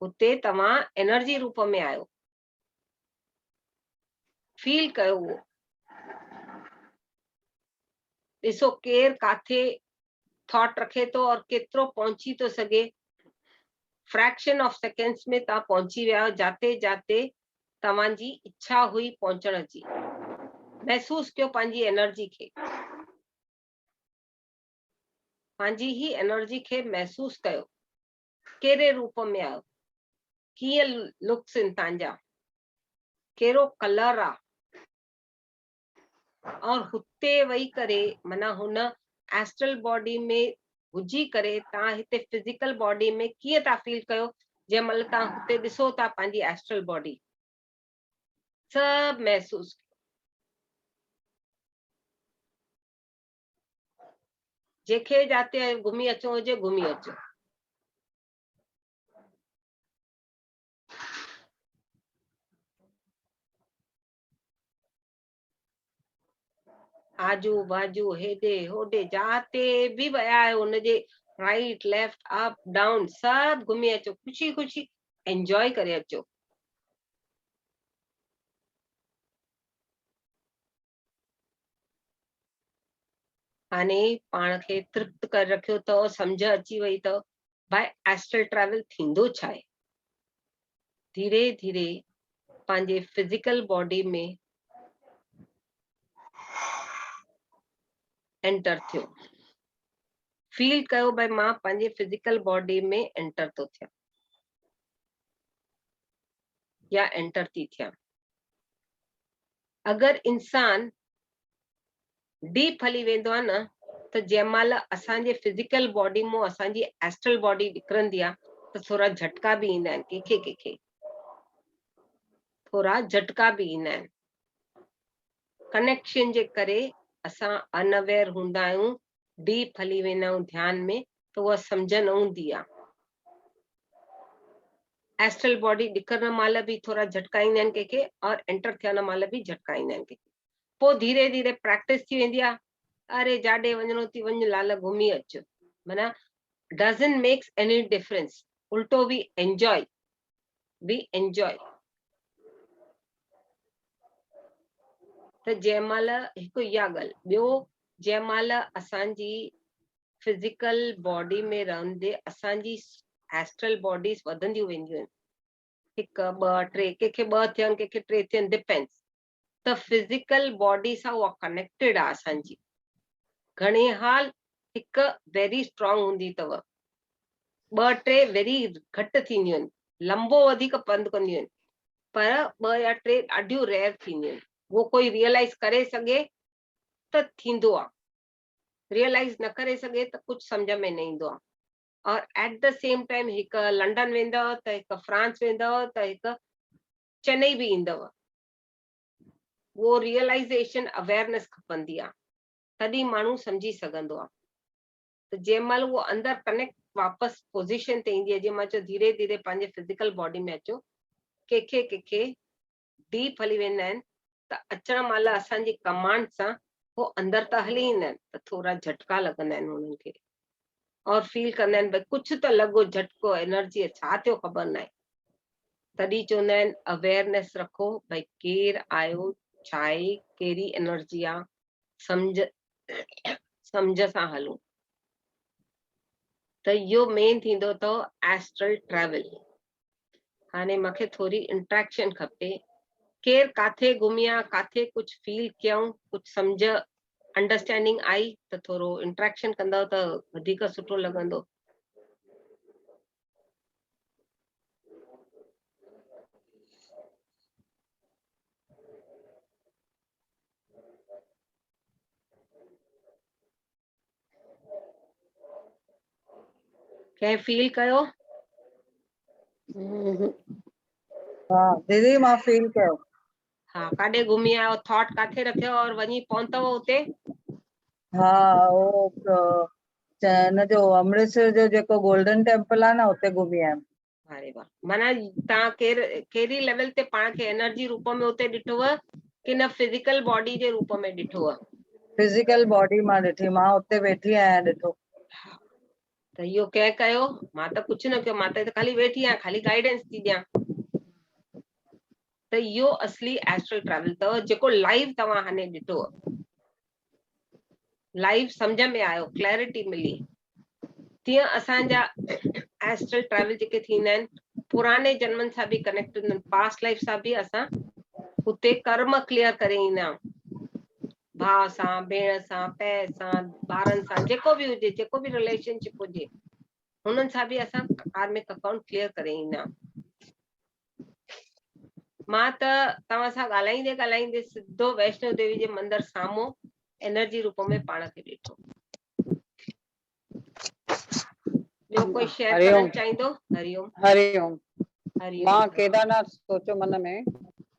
हुते तव्हां एनर्जी रूप में आहियो. फील कयो उहो. ॾिसो केरु काथे थॉट रखे थो और केतिरो पहुची थो सघे. फ्रैक्शन ऑफ सेकेंड्स में तव्हां पहुची विया आहियो जाते जाते तव्हांजी इच्छा हुई पहुचण जी. महसूस कयो पंहिंजी एनर्जी खे, पंहिंजी ही एनर्जी खे महसूस कयो. कहिड़े रूप में आहियो, कीअं लुक्स आहिनि तव्हांजा, कहिड़ो कलर आहे. और हुते वेही करे माना हुन एस्ट्रल बॉडी में हुजी करे तव्हां हिते फिजिकल बॉडी में कीअं था फील कयो. जंहिं महिल तव्हां हुते ॾिसो था पंहिंजी एस्ट्रल बॉडी सभु महसूस. जेके जाते घुमी अचो हुजे घुमी अचो. आजू बाजू हेॾे होॾे जाते बि विया आहियो हुनजे राइट लेफ्ट अप डाउन सभु घुमी अचो. ख़ुशी ख़ुशी एंजॉय करे अचो. हाणे पाण खे तृप्त करे रखियो अथव, सम्झ अची वई अथव भाई एस्ट्रल ट्रैवल थींदो छा आहे. धीरे धीरे पंहिंजे फिजिकल बॉडी में एंटर थियो। फील कयो भाई मां पंहिंजे फिजिकल बॉडी में एंटर तो थिया या एंटर थी थिया। अगर इंसान डीप हली वेंदो आहे न त जंहिंमहिल असांजे फिजिकल बॉडी मां असांजी एस्ट्रल बॉडी निकिरंदी आहे त थोरा झटका बि ईंदा आहिनि कंहिंखे थोरा झटका बि ईंदा आहिनि। कनेक्शन जे करे असां अनअवेयर हूंदा आहियूं, डीप हली वेंदा आहियूं ध्यान में त उहा सम्झ न हूंदी आहे। एस्ट्रल बॉडी निकिरण महिल बि थोरा झटका ईंदा आहिनि कंहिंखे और एंटर थियण महिल बि झटका ईंदा आहिनि कंहिंखे। पोइ धीरे धीरे प्रैक्टिस थी वेंदी आहे। अरे जाॾे वञिणो थी वञ लाल घुमी अच, माना doesn't makes any difference, उल्टो बि एंजॉय त जंहिंमहिल हिकु इहा ॻाल्हि। ॿियो जंहिंमहिल असांजी फिजिकल बॉडी में रहंदे असांजी एस्ट्रल बॉडीज वधंदियूं वेंदियूं आहिनि, हिकु ॿ टे, कंहिंखे ॿ थियनि कंहिंखे टे थियनि, डिपेंड्स। त फिजिकल बॉडी सां उहा कनेक्टेड आहे असांजी। घणे हाल हिकु वेरी स्ट्रॉन्ग हूंदी अथव, ॿ टे वेरी घटि थींदियूं आहिनि, लंबो वधीक पंधु कंदियूं आहिनि, पर ॿ या टे ॾाढियूं रेयर थींदियूं आहिनि। वो कोई रियलाइज करे सघे त थींदो आहे, रियलाइज न करे सघे त कुझु सम्झ में न ईंदो आहे। और एट द सेम टाइम हिकु लंडन वेंदव त हिकु फ्रांस वेंदव त हिकु चेन्नई बि ईंदव। वो रियलाइजेशन अवेयरनेस खपंदी आहे, तॾहिं माण्हू सम्झी सघंदो आहे। त जंहिंमहिल उहो अंदरि कनेक्ट वापसि पोज़ीशन ते ईंदी आहे, जीअं मां चयो धीरे धीरे पंहिंजे फिजिकल बॉडी में अचो। कंहिंखे डीप हली वेंदा आहिनि त अचण महिल असांजी कमांड सां हो अंदरि त हली ईंदा आहिनि त थोरा झटका लॻंदा आहिनि हुननि खे और फील कंदा आहिनि भई कुझु त लॻो झटको, एनर्जी छा थियो ख़बर न आहे। तॾहिं चवंदा आहिनि अवेयरनेस रखो, भई केरु आयो, छा आहे, कहिड़ी एनर्जी आहे, सम्झ सां हलो। त इहो मेन थींदो अथव एस्ट्रल ट्रेवल। हाणे मूंखे थोरी इंट्रैक्शन खपे, केरु काथे घुमिया, काथे कुझु फील कयूं, कुझु सम्झ अंडरस्टैंडिंग आई त थोरो इंट्रैक्शन कंदव त वधीक सुठो लॻंदो। कंहिं फील कयो? हाँ दीदी मां फील कयो। हाँ, काॾे घुमी आयो, थॉट काथे रखियो और वञी पहुतव उते? हाँ वो न जो अमृतसर जो जेको गोल्डन टेम्पल आहे न उते घुमी आयमि। अरे वाह, माना तव्हां कहिड़ी लेवल ते पाण खे एनर्जी रूप में उते ॾिठोव कि न फिजिकल बॉडी जे रूप में ॾिठोव? फिजिकल बॉडी मां ॾिठी, मां उते वेठी आहियां ॾिठो। त इहो कंहिं कयो? मां त कुझु न कयो, मां त ख़ाली वेठी आहियां, ख़ाली गाइडेंस थी ॾियां। त इहो असली एस्ट्रल ट्रैवल अथव, जेको लाइव तव्हां हाणे ॾिठो, लाइव सम्झ में आयो, क्लैरिटी मिली। तीअं असांजा एस्ट्रल ट्रैवल जेके थींदा आहिनि, पुराने जन्मनि सां बि कनेक्टेड आहिनि, पास्ट लाइफ सां बि असां उते कर्म क्लियर करे ईंदा आहियूं। भाउ सां, भेण सां, पै सां, ॿारनि सां, जेको बि हुजे, जेको बि रिलेशनशिप हुजे, हुननि सां बि असां कार्मिक अकाउंट क्लियर करे ईंदा आहियूं। मां त तव्हां सां ॻाल्हाईंदे ॻाल्हाईंदे सिधो वैष्णो देवी जे मंदिर साम्हूं एनर्जी रूप में पाण खे ॾिठो। ॿियो कोई शेयर करणु चाहींदो? हरिओम। हरिओम। हरिओम। मां केदारनाथ सोचो मन में,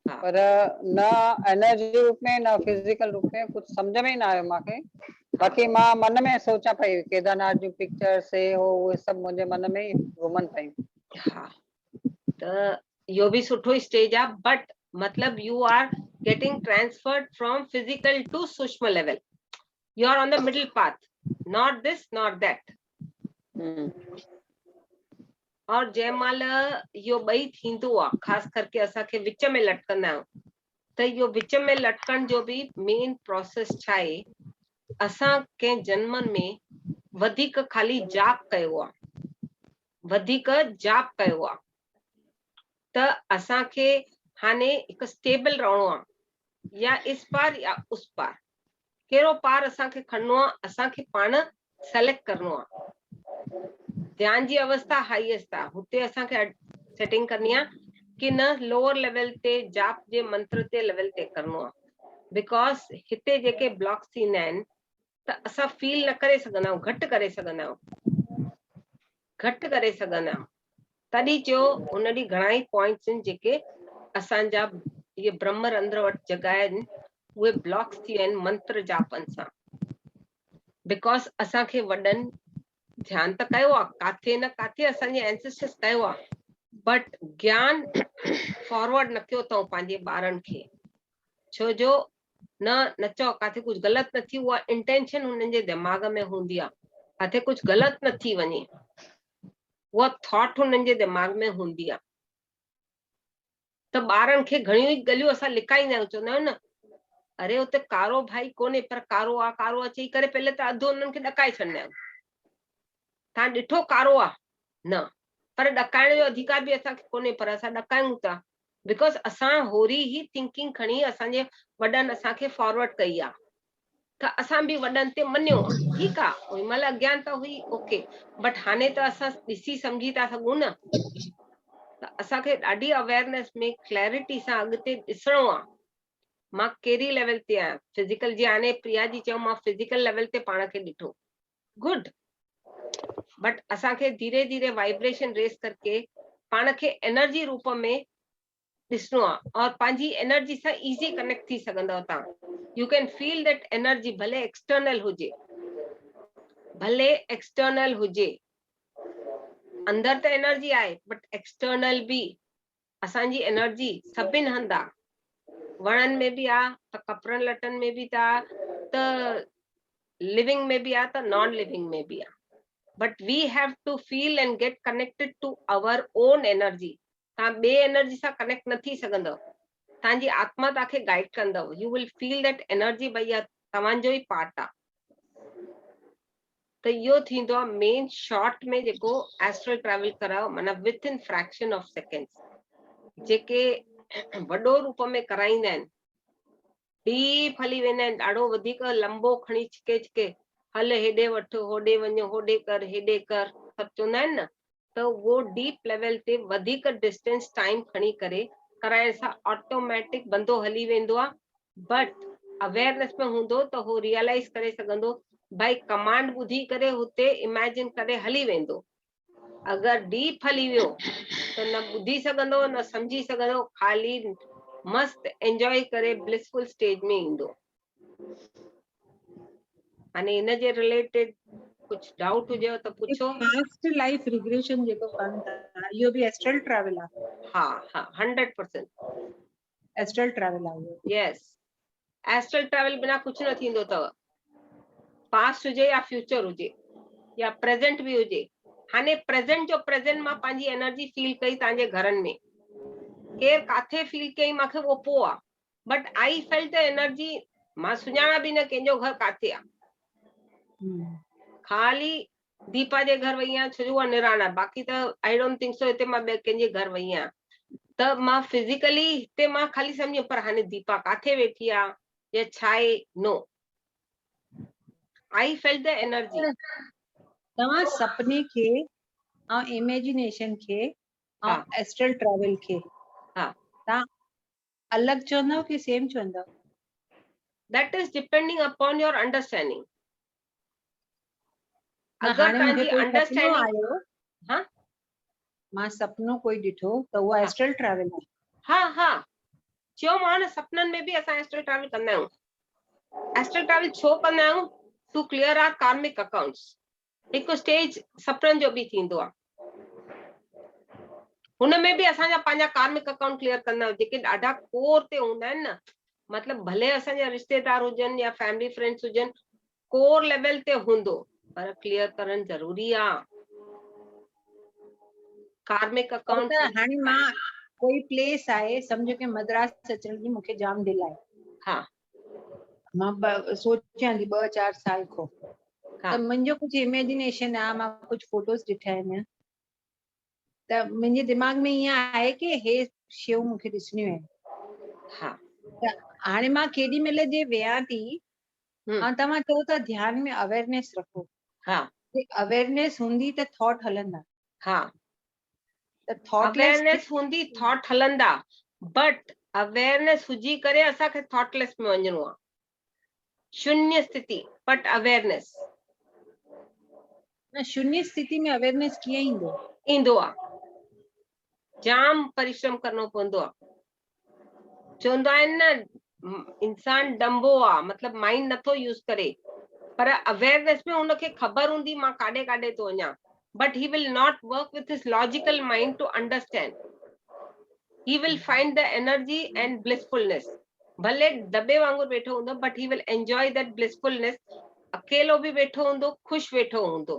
हाँ। पर न एनर्जी रूप में न फिजिकल रूप में कुछ समझ में ही ना आयो मांखे। बाकी मां मन में सोचा पई केदारनाथ जूं पिक्चर्स हे हो उहे सब मुंहिंजे मन में ही घुमन पयूं। हाँ, त इहो बि सुठो स्टेज आहे, बट मतलब you are getting transferred from physical to सूक्ष्म level. You are on the middle path, not this not that. और जंहिंमहिल इहो ॿई थींदो आहे, ख़ासि करके असांखे विच में लटकंदा आहियूं, त इहो विच में लटकण जो बि मेन प्रोसेस छा आहे, असां कंहिं जन्मनि में वधीक खाली जाप कयो आहे, वधीक जाप कयो आहे, त असांखे हाने हिकु स्टेबल रहणो आहे, या इस पार या उस पार, कहिड़ो पार असांखे खणणो आहे, असांखे पाण सेलेक्ट करणो आहे। ध्यान जी अवस्था हाईएस्ट आहे, हुते असांखे सेटिंग करणी आहे कि न लोअर लेवल ते जाप जे मंत्र ते लेवल ते करणो आहे। बिकॉज हिते जेके ब्लॉक्स थींदा आहिनि त असां फील न करे सघंदा आहियूं, घटि करे सघंदा आहियूं, घटि करे सघंदा आहियूं। तॾहिं चयो उन ॾींहुं घणा ई पॉइंट्स आहिनि जेके असांजा इहे ब्रह्म रंध्र वटि जॻह आहिनि उहे ब्लॉक्स थी विया आहिनि मंत्र जापनि सां। बिकॉज असांखे वॾनि ध्यान त कयो आहे, काथे न काथे असांजे एंसेस्टर्स कयो आहे, बट ज्ञान फॉरवर्ड न कयो अथऊं पंहिंजे ॿारनि खे। छो जो न चओ काथे कुझु ग़लति न थी, उहा इंटेंशन हुननि जे दिमाग़ में हूंदी आहे, काथे कुझु ग़लति न थी वञे, उहा थॉट हुननि जे दिमाग़ में हूंदी आहे। त ॿारनि खे घणियूं ई ॻाल्हियूं असां लिकाईंदा आहियूं, चवंदा आहियूं न अरे उते कारो भाई कोन्हे पर कारो आहे चई करे पहले त अधु उन्हनि खे ॾकाए छॾींदा आहियूं। तव्हां ॾिठो कारो आहे न, पर ॾकाइण जो अधिकार बि असांखे कोन्हे, पर असां ॾकायूं था बिकॉज असां होरी ई थिंकिंग खणी असांजे वॾनि असांखे फॉरवर्ड कई आहे, त असां बि वॾनि ते मञियो। ठीकु आहे, ओॾी महिल अज्ञानता हुई, ओके, बट हाणे त असां ॾिसी सम्झी था सघूं न, त असांखे ॾाढी अवेयरनेस में क्लैरिटी सां अॻिते ॾिसणो आहे मां कहिड़ी लेवल ते आहियां। फिजिकल जी हाणे प्रिया जी चयो मां फिजिकल लेवल ते पाण खे ॾिठो, गुड, बट असांखे धीरे धीरे वाइब्रेशन रेस करके पाण खे एनर्जी रूप में ॾिसणो आहे, और पंहिंजी एनर्जी सां इज़ी कनेक्ट थी सघंदव तव्हां। U can feel that energy, भले एक्सटर्नल हुजे, भले एक्सटर्नल हुजे, अंदर त एनर्जी आहे बट एक्सटर्नल बि। असांजी एनर्जी सभिनि हंधि आहे, वणनि में बि आहे त कपिड़नि लटनि में बि था, त लिविंग में बि आहे त नॉन लिविंग में बि आहे, but we have to feel and get connected to our own energy. तव्हां ॿिए एनर्जी सां कनेक्ट न थी सघंदव, तव्हांजी आत्मा तव्हांखे गाइड कंदव, U will feel that energy भई तव्हांजो ई पार्ट आहे। त इहो थींदो आहे मेन शॉर्ट में जेको एस्ट्रल ट्रैवल करायो, माना with in fraction of seconds, जेके वॾो रूप में कराईंदा आहिनि, डीप हली वेंदा आहिनि, ॾाढो वधीक लंबो खणी छिके छिके हल हेॾे वठ होॾे वञ होॾे कर हेॾे कर सभु चवंदा आहिनि न, त उहो डीप लेवल ते वधीक डिस्टेंस टाइम खणी करे कराइण सां ऑटोमेटिक बंदो हली वेंदो आहे। बट अवेयरनेस में हूंदो त उहो रियलाइज़ करे सघंदो भाई कमांड ॿुधी करे हुते इमेजिन करे हली वेंदो। अगरि डीप हली वियो त न ॿुधी सघंदो न सम्झी सघंदो, ख़ाली मस्त एंजॉय करे ब्लिसफुल स्टेज में ईंदो। हाणे इन जे रिलेटेड कुछ डाउट हुजेव त पुछो। पास्ट लाइफ रिग्रेशन जेको कनि था इहो बि एस्ट्रल ट्रैवल आहे? हा हा 100% एस्ट्रल ट्रैवल आहे। यस, एस्ट्रल ट्रैवल बिना कुछ न थींदो अथव, पास्ट हुजे या फ्यूचर हुजे या प्रेजेंट बि हुजे। हाणे प्रेजेंट जो प्रेजेंट मां पंहिंजी एनर्जी फील कई तव्हांजे घरनि में, केर काथे फील कई मूंखे उहो पोइ आहे, but I felt the energy, मां सुञाणा बि न कंहिंजो घर काथे आहे, खाली दीपा जे घर वई आहियां छो जो उहा निराणा, बाक़ी त आई डोंट थिंक सो हिते मां ॿिए कंहिंजे घर वई आहियां। त मां फिजिकली हिते मां खाली सम्झी, पर हाणे दीपा काथे वेठी आहे या छा आहे, नो, आई फेल्ट द एनर्जी। तव्हां सपने खे ऐं इमेजिनेशन खे ऐं एस्ट्रल ट्रैवल खे तव्हां अलॻि चवंदव कि सेम चवंदव? That is depending upon your understanding. अगर तव्हांजी अंडरस्टैंडिंग आयो, हाँ, मां सपनो कोई ॾिठो त उहा एस्ट्रल ट्रैवल आहे। हा हा, चयो मां न सपननि में बि असां एस्ट्रल ट्रैवल कंदा आहियूं। एस्ट्रल ट्रैवल छो कंदा आहियूं? टू क्लियर आवर कार्मिक अकाउंट्स। हिकु स्टेज सपननि जो बि थींदो आहे, हुनमें बि असांजा पंहिंजा कार्मिक अकाउंट क्लियर कंदा आहियूं, जेके ॾाढा कोर ते हूंदा आहिनि न, मतलब भले असांजा रिश्तेदार हुजनि या फैमिली फ्रेंड्स हुजनि, कोर लेवल ते हूंदो, पर क्लियर करणु ज़रूरी आहे। कार्मिक अकाउंट हाणे मां कोई प्लेस आहे, सम्झो कि मद्रास अचण जी मूंखे जाम दिलि आहे, हा, मां सोचां थी 2-4 साल खां, हाँ, त मुंहिंजो कुछ इमेजिनेशन आहे, मां कुछ फोटोस ॾिठा आहिनि, त मुंहिंजे दिमाग़ में ईअं आहे कि हे शयूं मूंखे ॾिसणियूं आहिनि, हाँ हाणे मां केॾी महिल जे वियां थी हम्म, ऐं तव्हां चओ था ध्यान में अवेयरनेस रखो, हाँ अवेयरनेस हूंदी त थॉट हलंदा, हाँ त थॉटलेस अवेयरनेस हूंदी थॉट हलंदा, बट अवेयरनेस हुजी करे असांखे थॉटलेस में वञिणो आहे, शून्य स्थिति बट अवेयरनेस न शून्य स्थिति में अवेयरनेस कीअं ईंदो? ईंदो आहे, जाम परिश्रम करणो पवंदो आहे। चवंदा आहिनि न इंसान डंबो आहे, मतलब माइंड नथो यूज करे, पर अवेयरनेस में उनखे ख़बर हूंदी मां काॾे काॾे थो वञा, but he will not work with his logical mind to understand, he will find the energy and blissfulness, भले दबे वांगुरु वेठो हूंदो but he will enjoy that blissfulness, अकेलो भी वेठो हूंदो, खुश वेठो हूंदो,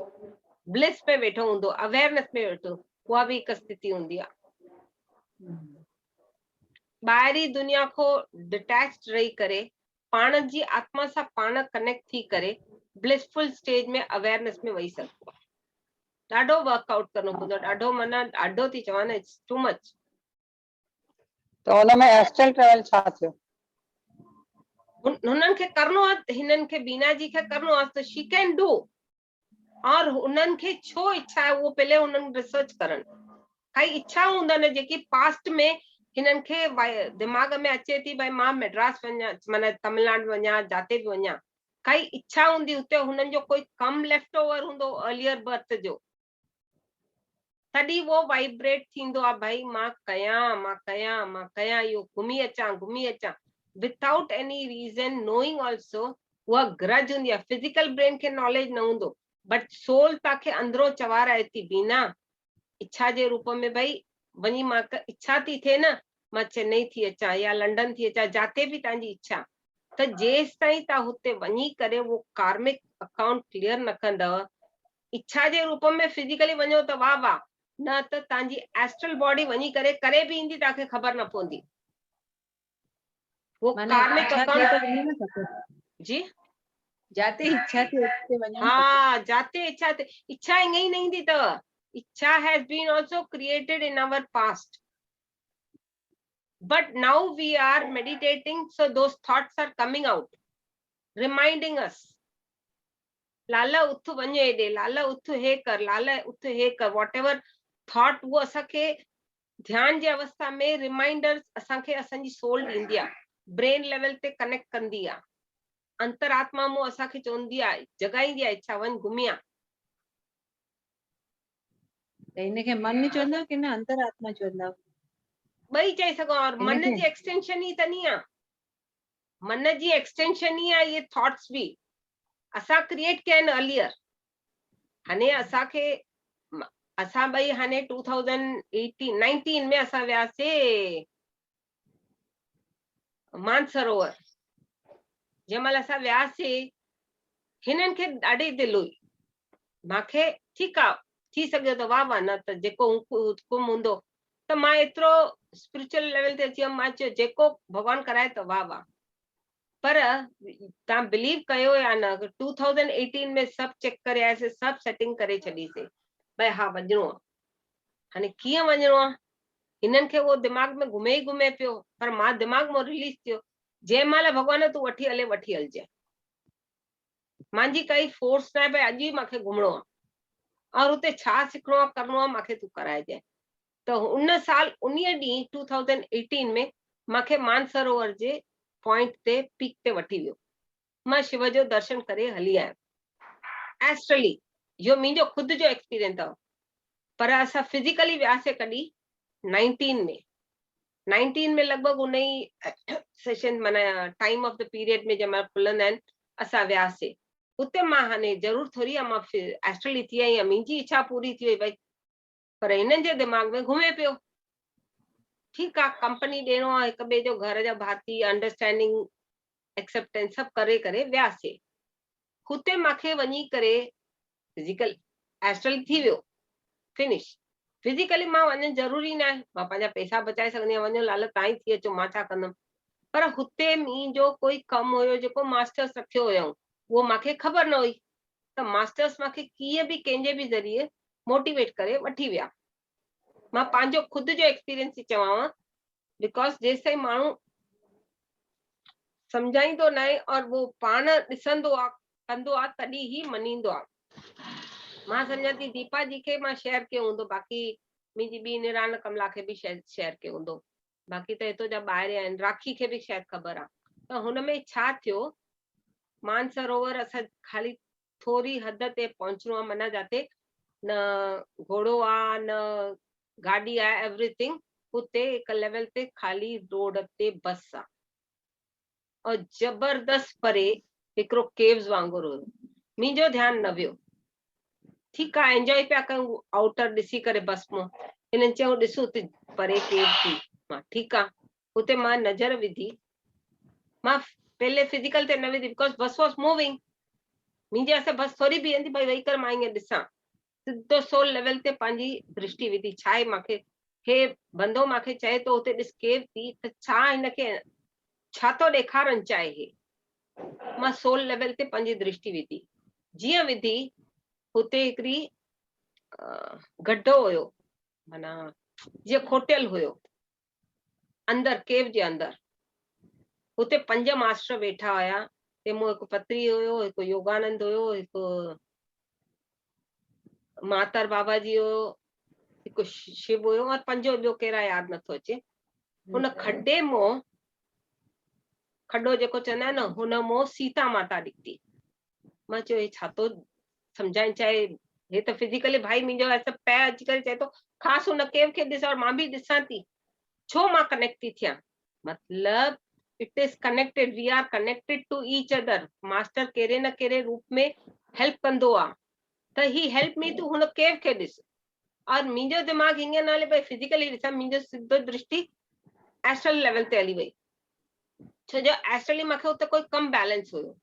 ब्लिस पे वेठो हूंदो, अवेयरनेस में वेठो, उहा भी हिक स्थिति हूंदी आहे। ॿाहिरी दुनिया खो डिटैच्ड रही करे पाण जी आत्मा सां पाण कनेक्ट थी करे ब्लिसफुल स्टेज में अवेयरनेस में वही सघबो आहे। ॾाढो वर्कआउट करणो पवंदो आहे, ॾाढो माना ॾाढो थी चवां न, इट्स टू मच। तो हुनमें एस्ट्रल ट्रेवल छा थियो? हुननि खे करणो आहे, हिननि खे बीना जी खे करणो आहे त शी कैन डू, और उन्हनि खे छो इच्छा आहे उहो पहले उन्हनि रिसर्च करनि। काई इच्छा हूंदनि जेकी पास्ट में हिननि खे दिमाग में अचे थी, भाई मां मद्रास वञा, माना तमिलनाडु वञा, जाते बि वञा, काई इच्छा हूंदी, हुते हुननि जो कोई कम लेफ्ट ओवर हूंदो अर्लियर बर्थ जो, तॾहिं वो वाइब्रेट थींदो आहे, भाई मां कयां मां कयां मां कयां, इहो घुमी अचां without any reason, knowing also. उहा ग्रज हूंदी आहे, फिजिकल ब्रेन खे नॉलेज न हूंदो, बट सोल तव्हांखे अंदरो चवाराए थी, बीना इच्छा जे रूप में, भाई वञी मां इच्छा थी थिए न, मां चेन्नई थी अचां या लंडन थी अचां, जाते बि तव्हांजी इच्छा, त जेसि ताईं तव्हां हुते वञी करे वो कार्मिक अकाउंट क्लियर न कंदव, इच्छा जे रूप में फिजिकली वञो त वाह वाह, न त तव्हांजी एस्ट्रल बॉडी वञी करे भी ईंदी, तव्हांखे ख़बर न पवंदी। वो माने कार्मिक इच्छा थिए त अकाउंट वञी न सघो, जी, जाते इच्छा थिए उते वञो न सघो। हाँ जाते इच्छा थे, इच्छा ईअं ई न ईंदी अथव, इच्छा has been also created in our past, but now we are meditating, so those thoughts are coming out, reminding us, लाला उथ वञ हेॾे, लाला उथ हे कर, लाला उथ हे कर, वॉट एवर थॉट वो असांखे ध्यान जी अवस्था में रिमाइंडर्स असांखे असांजी सोल ॾींदी आहे, ब्रेन लेवल ते कनेक्ट कंदी आहे, अंतरात्मा मो असांखे चवंदी आहे, जगाईंदी आहे, इच्छा वञ घुमी आ। त हिनखे मन चवंदा की न अंतरात्मा चवंदा? ॿई चई सघो, और मन जी एक्सटेंशन ही त नहीं आहे, मन जी एक्सटेंशन ही आहे ये थॉट्स भी, असां क्रिएट कया आहिनि अर्लियर। हाणे असांखे, असां ॿई हाणे 2018-19 में असां वियासीं मानसरोवर, जंहिंमहिल असां वियासीं, हिननि खे ॾाढी दिलि हुई, मूंखे ठीकु आहे, थी सघियो त वाह वाह, न त जेको हुकुम हूंदो, त मां एतिरो स्पिरिचुअल लेवल ते अची वियमि, मां चयो जेको भॻवान कराए त वाह वाह। पर तव्हां बिलीव कयो या न, 2018 में सभु चेक करे आयासीं, सभु सेटिंग करे छॾीसीं, भई हा वञिणो आहे। हाणे कीअं वञिणो आहे, हिननि खे उहो दिमाग़ में घुमे ई घुमे पियो, पर मां दिमाग़ मां रिलीज थियो, जंहिं महिल भॻवान तूं वठी हले वठी हलजांइ, मुंहिंजी काई फोर्स न आहे, भई अॼु ई मूंखे घुमणो आहे, और हुते छा सिखणो आहे करणो आहे मूंखे तूं कराइजांइ। त उन साल उन ॾींहुं 2018 में मूंखे मानसरोवर जे पॉइंट ते पीक ते वठी वियो, मां शिव जो दर्शन करे हली आयमि एस्ट्रली, इहो मुंहिंजो ख़ुदि जो एक्सपीरियंस अथव। पर असां फिजिकली वियासीं कॾहिं 19 में लॻभॻि उन ई सेशन, माना टाइम ऑफ द पीरियड में जंहिंमहिल खुलंदा आहिनि, असां वियासीं उते। मां हाणे ज़रूरु थोरी आहे मां एस्ट्रली थी आई आहियां, मुंहिंजी इच्छा पूरी थी वई, भई पर हिननि जे दिमाग़ में घुमे पियो। ठीकु आहे, कंपनी ॾियणो आहे, हिक ॿिए जो घर जा भाती, अंडरस्टैंडिंग एक्सेप्टेंस सभु करे करे वियासीं। हुते मूंखे वञी करे फिजिकल एस्ट्रल थी वियो, फिनिश। फिजिकली मां वञणु ज़रूरी न आहे, मां पंहिंजा पैसा बचाए सघंदी आहियां, वञो लाल तव्हां ई थी अचो, मां छा कंदमि। पर हुते मुंहिंजो कोई कमु हुयो जेको मास्टर्स रखियो हुयऊं, उहो मूंखे ख़बर न हुई, त मास्टर्स मूंखे कीअं बि कंहिंजे बि ज़रिए मोटिवेट करे वठी विया। मां पंहिंजो ख़ुदि जो एक्सपीरियंस थी चवांव, बिकॉज जेसि ताईं माण्हू सम्झाईंदो न आहे और वो पाण ॾिसंदो आहे कंदो आहे तॾहिं ही मञींदो आहे। मां सम्झां थी दीपा जी खे मां शेयर कयो हूंदो, बाक़ी मुंहिंजी ॿी निराण कमला खे बि शायदि शेयर कयो हूंदो, बाक़ी त हितो जा ॿाहिरि आहिनि, राखी खे बि शायदि ख़बर आहे। त हुनमें छा थियो, मानसरोवर असां खाली थोरी हद ते पहुचणो आहे, माना जाते न घोड़ो आहे न गाॾी आहे, एवरीथिंग हुते हिक लेवल ते खाली रोड ते बस आहे और जबरदस्त परे हिकिड़ो केव्स वांगुरु हुयो। मुंहिंजो ध्यानु न वियो, ठीकु आहे एंजॉय पिया कयूं आउटर ॾिसी करे बस मां। हिननि चयो ॾिसो हुते परे केव थी, मां ठीकु आहे हुते मां नज़र विधी। मां पहले फिजिकल ते न विधी बिकॉज बस वॉज मूविंग, मुंहिंजे असां बस थोरी बीहंदी भई वेही करे मां ईअं ॾिसां, सिधो सोल लेवल ते पंहिंजी दृष्टि विधी। छा आहे मूंखे हे बंदो मूंखे चए थो हुते ॾिस केव थी, त छा हिनखे छा थो ॾेखारणु चाहे हे। मां सोल लेवल ते पंहिंजी दृष्टि विधी, जीअं विधी हुते हिकिड़ी गड्ढो हुयो, माना जीअं खोटियल हुयो अंदर केव जे अंदर। हुते 5 मास्टर वेठा हुया, तंहिंमो हिकु पत्री हुयो, हिकु योगानंद हुयो, हिकु मातर बाबा जी हुयो, हिकु शिव हुयो और 5 ॿियो कहिड़ा यादि नथो अचे। हुन खड्डे मों, खड्डो जेको चवंदा आहिनि न, हुन मों सीता माता निकिती। मां चयो हे छा थो सम्झाइण चाहे, हे त फिजिकली भाई मुंहिंजो ऐसा पैर अची करे चए थो ख़ासि हुन केव खे ॾिस और मां बि ॾिसां थी, छो मां कनेक्ट थी थियां। मतलब it is connected, we are connected to each other. Master कहिड़े न कहिड़े रूप में हेल्प कंदो आहे, त ही हेल्प मी टू हुन केव खे ॾिस। और मुंहिंजो दिमाग़ हीअं न हले भई फिजिकली ॾिसां, मुंहिंजो सिधो दृष्टि एस्ट्रल लेवल ते हली वई, छो जो एस्ट्रली मूंखे हुते कोई कम बैलेंस हुयो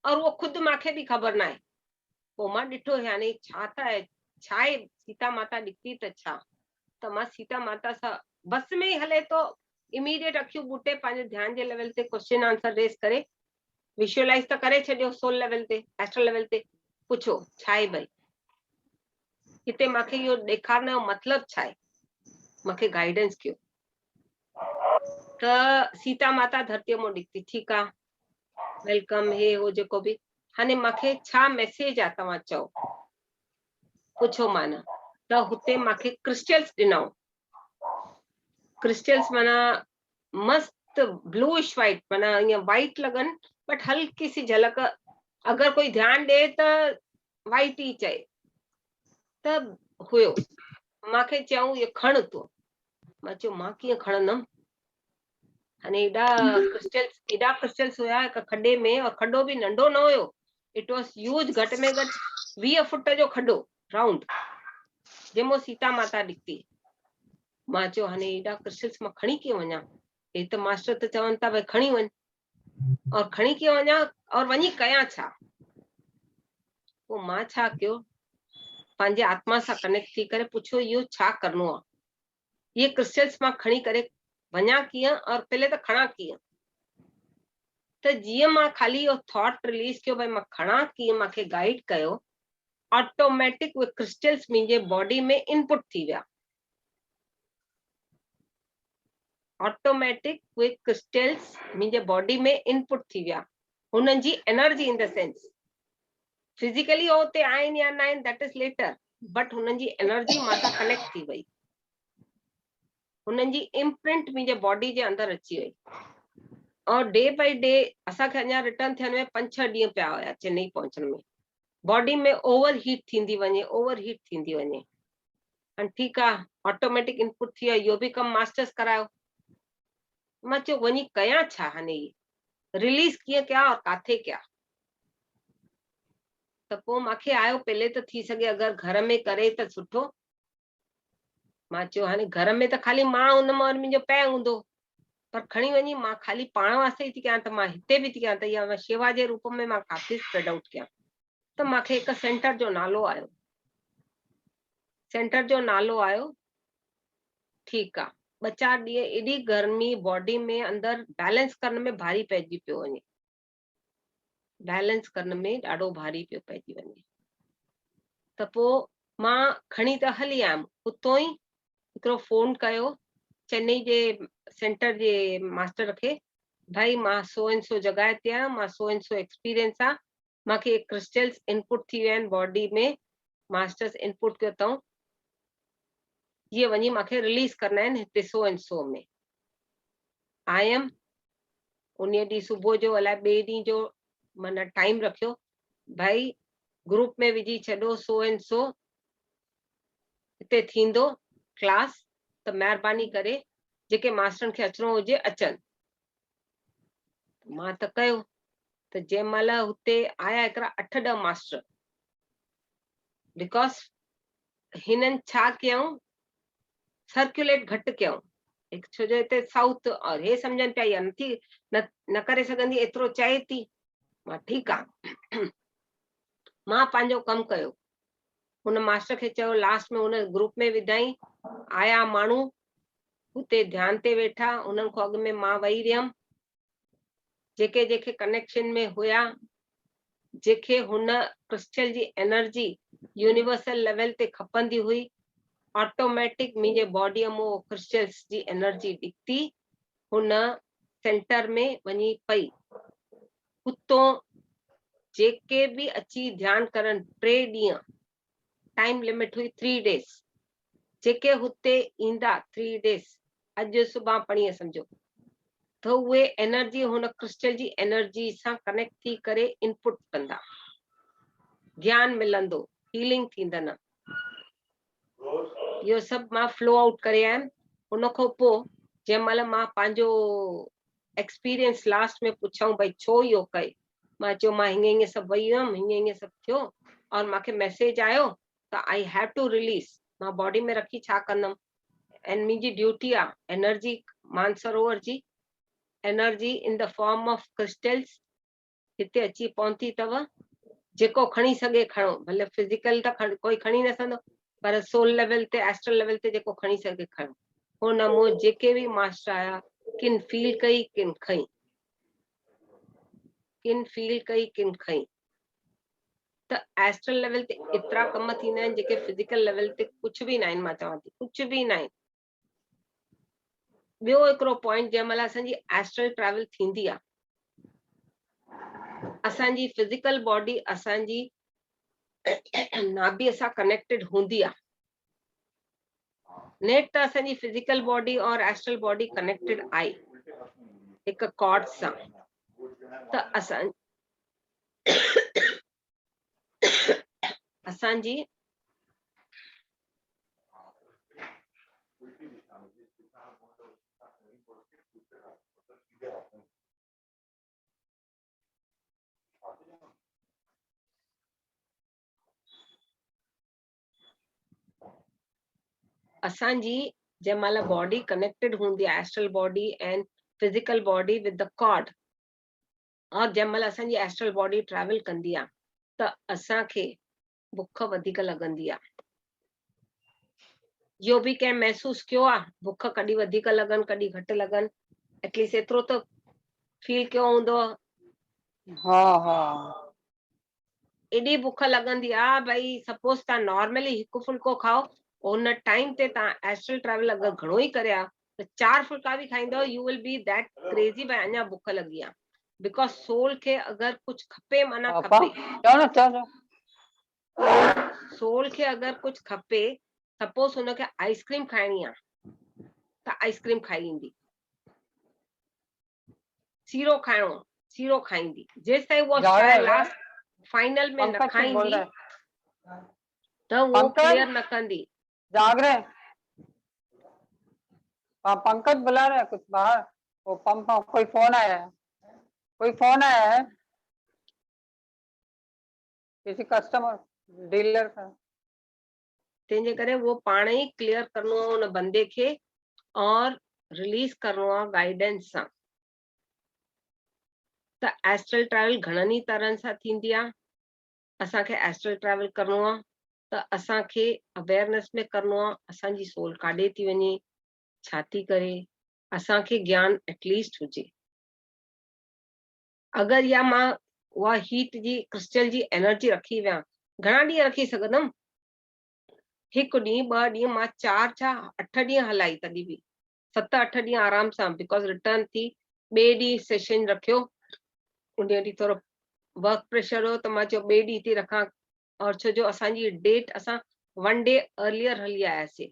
और उहो ख़ुदि मूंखे बि ख़बर न आहे। पोइ मां ॾिठो यानी छा त छा आहे, सीता माता निकिती त छा, त मां सीता माता सां बस में ई हले तो इमीडिएट अखियूं ॿूटे पंहिंजे ध्यान जे लेवल ते क्वेश्चन आंसर रेस करे विजुअलाइज त करे छॾियो सोल लेवल ते, एस्ट्रल लेवल ते। पुछो छा आहे भई हिते मूंखे इहो ॾेखारण जो मतिलबु छा आहे, मूंखे गाइडेंस कयो। त सीता माता धरतीअ मां निकिती, ठीकु आहे वेलकम हे हो जेको बि। हाणे मूंखे छा मैसेज आहे तव्हां चओ, पुछो माना। त हुते मूंखे क्रिस्टल्स ॾिनऊं, क्रिस्टल्स माना मस्त ब्लूइश वाइट, माना ईअं वाइट लॻनि बट हल्की सी झलक, अगरि कोई ध्यानु ॾे त वाइट ई चए त हुयो। मूंखे चयऊं इहो खण तूं, मां चयो मां कीअं खणंदमि। हाणे एॾा क्रिस्टल्स हुया हिकु खड्डे में, और खड्डो बि नंढो न हुयो, इट वॉज ह्यूज, घटि में घटि 20 फुट जो खड्डो राउंड, जंहिंमें सीता माता निकिती। मां चयो हाणे एॾा क्रिस्टल्स मां खणी कीअं वञा, हे त मास्टर त चवनि था भई खणी वञ, और खणी कीअं वञा और वञी कयां छा। पोइ मां छा कयो, पंहिंजे आत्मा सां कनेक्ट थी करे पुछो इहो छा करिणो आहे, ये क्रिस्टल्स मां खणी करे वञा कीअं और पहले त खणा कीअं। त जीअं मां खाली इहो थॉट रिलीज कयो भई मां खणा कीअं, मूंखे गाइड कयो, ऑटोमेटिक उहे क्रिस्टल्स मुंहिंजे बॉडी में इनपुट थी विया। ऑटोमेटिक उहे क्रिस्टल्स मुंहिंजे बॉडी में इनपुट थी विया, हुननि जी energy in the sense physically हो हुते आहिनि या न आहिनि दैट इज लेटर, बट हुननि जी एनर्जी मां सां कनेक्ट थी वई, हुननि जी इम्प्रिंट मुंहिंजे बॉडी जे अंदरि अची वई। और डे बाय डे असांखे अञा रिटर्न थियण में 5-6 ॾींहं पिया हुया चेन्नई पहुचण में, बॉडी में ओवर हीट थींदी वञे, ओवर हीट थींदी वञे। हाणे ठीकु आहे ऑटोमेटिक इनपुट थी वियो, इहो बि कमु मास्टर्स करायो। मां चयो वञी कयां छा, हाणे रिलीज कीअं कयां और काथे कयां। त पोइ मूंखे आयो पहले त थी सघे अगरि घर में करे त सुठो। मां चयो हाणे घर में त खाली मां हुनमां और मुंहिंजो पै हूंदो, पर खणी वञी मां खाली पाण वास्ते ई थी कयां, त मां हिते बि थी कयां, त इहा शेवा जे रूप में मां काथे स्प्रेड आउट कयां। त मूंखे हिकु सेंटर जो नालो आयो, सेंटर जो नालो आयो, ठीकु आहे 2-4 ॾींहं एॾी गर्मी बॉडी में अंदरि बैलेंस करण में भारी पइजी पियो वञे, बैलेंस करण में ॾाढो भारी पियो पइजी वञे। त पोइ मां खणी त हली आयमि, उतो ई हिकिड़ो फोन कयो चेन्नई जे सेंटर जे मास्टर खे, भाई मां सो एंड सो जगह ते आहियां, मां सो एंड सो एक्सपीरियंस आहे, मांखे क्रिस्टल्स इनपुट थी विया आहिनि बॉडी में, मास्टर्स इनपुट कयो अथऊं, ये वञी मांखे रिलीज करना आहिनि हिते सो एंड सो में। आयमि उन ॾींहुं सुबुह जो अलाए ॿिए ॾींहं जो माना टाइम रखियो, भाई ग्रुप में विझी छॾो सो एंड सो हिते थींदो क्लास, त महिरबानी करे जेके मास्टरनि खे अचिणो हुजे अचनि। मां त कयो, त जंहिं महिल हुते आया हिकिड़ा 8-10 मास्टर, बिकॉज हिननि छा कयऊं, सर्कुलेट घटि कयऊं, छो जो हिते साउथ और हे सम्झनि पिया या नथी न करे सघंदी, एतिरो चए थी, मां ठीकु आहे। मां पंहिंजो कमु कयो, हुन मास्टर खे चयो, लास्ट में हुन ग्रुप में विधाई, आया माण्हू हुते ध्यान ते वेठा, उन्हनि खां अॻु में मां वेही रहियमि, जेके जेके कनेक्शन में हुया, जेके हुन क्रिस्टल जी एनर्जी यूनिवर्सल लेवल ते खपंदी हुई, ऑटोमेटिक मुंहिंजे बॉडीअ में क्रिस्टल्स जी एनर्जी निकिती, हुन सेंटर में वञी पई। हुतो जेके भी अची ध्यान करन 3 ॾींहं, टाइम लिमिट हुई 3 डेज, जेके हुते ईंदा 3 डेज, अॼु सुभां पणीअ समझो, तो उहे एनर्जी हुन क्रिस्टल जी एनर्जी सां कनेक्ट थी करे इनपुट कंदा, ज्ञान मिलंदो, हीलिंग थींदन, इहो सभु मां फ्लो आउट करे आयमि। हुन खां पोइ जंहिं महिल मां पंहिंजो एक्सपीरियंस लास्ट में पुछऊं भाई छो इहो कई, मां चयो मां हीअं सभु वई हुयमि, हीअं सभु थियो और मूंखे मैसेज आयो त आई हैव टू रिलीज, मां बॉडी में रखी छा कंदमि, एंड मुंहिंजी ड्यूटी आहे एनर्जी, मानसरोवर जी energy in the form of crystals हिते अची पहुती अथव, जेको खणी सघे खणो, भले फिजिकल त कोई खणी न सघंदो, पर सोल लेवल ते, एस्ट्रल लेवल ते जेको खणी सघे खणो। हुन मूं जेके भी मास्टर आया, किन फील कई, किन खई, किन फील कई, किन खई, त एस्ट्रल लेवल ते एतिरा कम थींदा आहिनि जेके फिजिकल लेवल ते कुछ भी न आहिनि, मां चवां थी कुछ भी न आहिनि। ॿियो हिकिड़ो पॉइंट, जंहिं महिल असांजी एस्ट्रल ट्रैवल थींदी आहे, असांजी फिजिकल बॉडी असांजी नाभीअ सां कनेक्टेड हूंदी आहे, नेट त असांजी फिजिकल बॉडी और एस्ट्रल बॉडी कनेक्टेड आहे हिक कॉर्ड सां, त असांजी असांजी जंहिं महिल बॉडी कनेक्टेड हूंदी आहे, astral body and physical body with the cord, और जंहिं महिल असांजी एस्ट्रल बॉडी ट्रैवल कंदी आहे, त असांखे बुख वधीक लॻंदी आहे। इहो बि कंहिं महसूस कयो आहे, बुख कॾहिं वधीक लॻनि कॾहिं घटि लॻनि, एटलीस्ट एतिरो त फील कयो हूंदो। हाँ हाँ, एॾी बुख लॻंदी आहे, भई सपोज तव्हां नॉर्मली हिकु फुल्को खाओ, उन टाइम ते तव्हां एस्ट्रल ट्रैवल अगरि घणो ई करे त 4 फुल्का भी खाईंदव, U will be that crazy, भाई अञा बुख लॻी आहे, बिकॉज सोल खे अगरि कुछ खपे माना पापा खपे, चलो ना, चलो सोल खे अगरि कुछ खपे, सपोज हुनखे आइसक्रीम खाइणी आहे त आइसक्रीम खाई ईंदी, सीरो खाइणो सीरो खाईंदी, जेसि ताईं उहा शइ लास्ट फाइनल में न पंकज कुछ बोल खाईंदी रहा है, त वो पंकज क्लियर न कंदी। जाग रहे हैं? हाँ, पंकज बुला रहे हैं कुछ बाहर, वो पंप कोई फोन आया है, कोई फोन आया है किसी कस्टमर डीलर का। तंहिंजे करे वो पाण ई क्लियर करणो आहे उन बंदे खे और रिलीज करणो आहे गाइडेंस सां। त एस्ट्रल ट्रैवल घणनि ई तरहनि सां थींदी आहे, असांखे एस्ट्रल ट्रैवल करणो आहे त असांखे अवेयरनेस में करणो आहे, असांजी सोल काॾे थी वञे, छा थी करे, असांखे ज्ञान एटलीस्ट हुजे। अगरि या मां उहा हीट जी क्रिस्टल जी एनर्जी रखी विया, घणा ॾींहं रखी सघंदमि, हिकु ॾींहुं 2 ॾींहं, मां 4 छा 8 ॾींहं हलाई, तॾहिं बि 7-8 ॾींहं आराम सां, बिकॉज रिटर्न थी ॿिए ॾींहुं सेशन रखियो, उन ॾींहुं थोरो वर्क प्रेशर हो त मां चयो ॿिए ॾींहुं थी रखां, और छो जो असांजी डेट असां 1 डे अर्लियर हली आयासीं,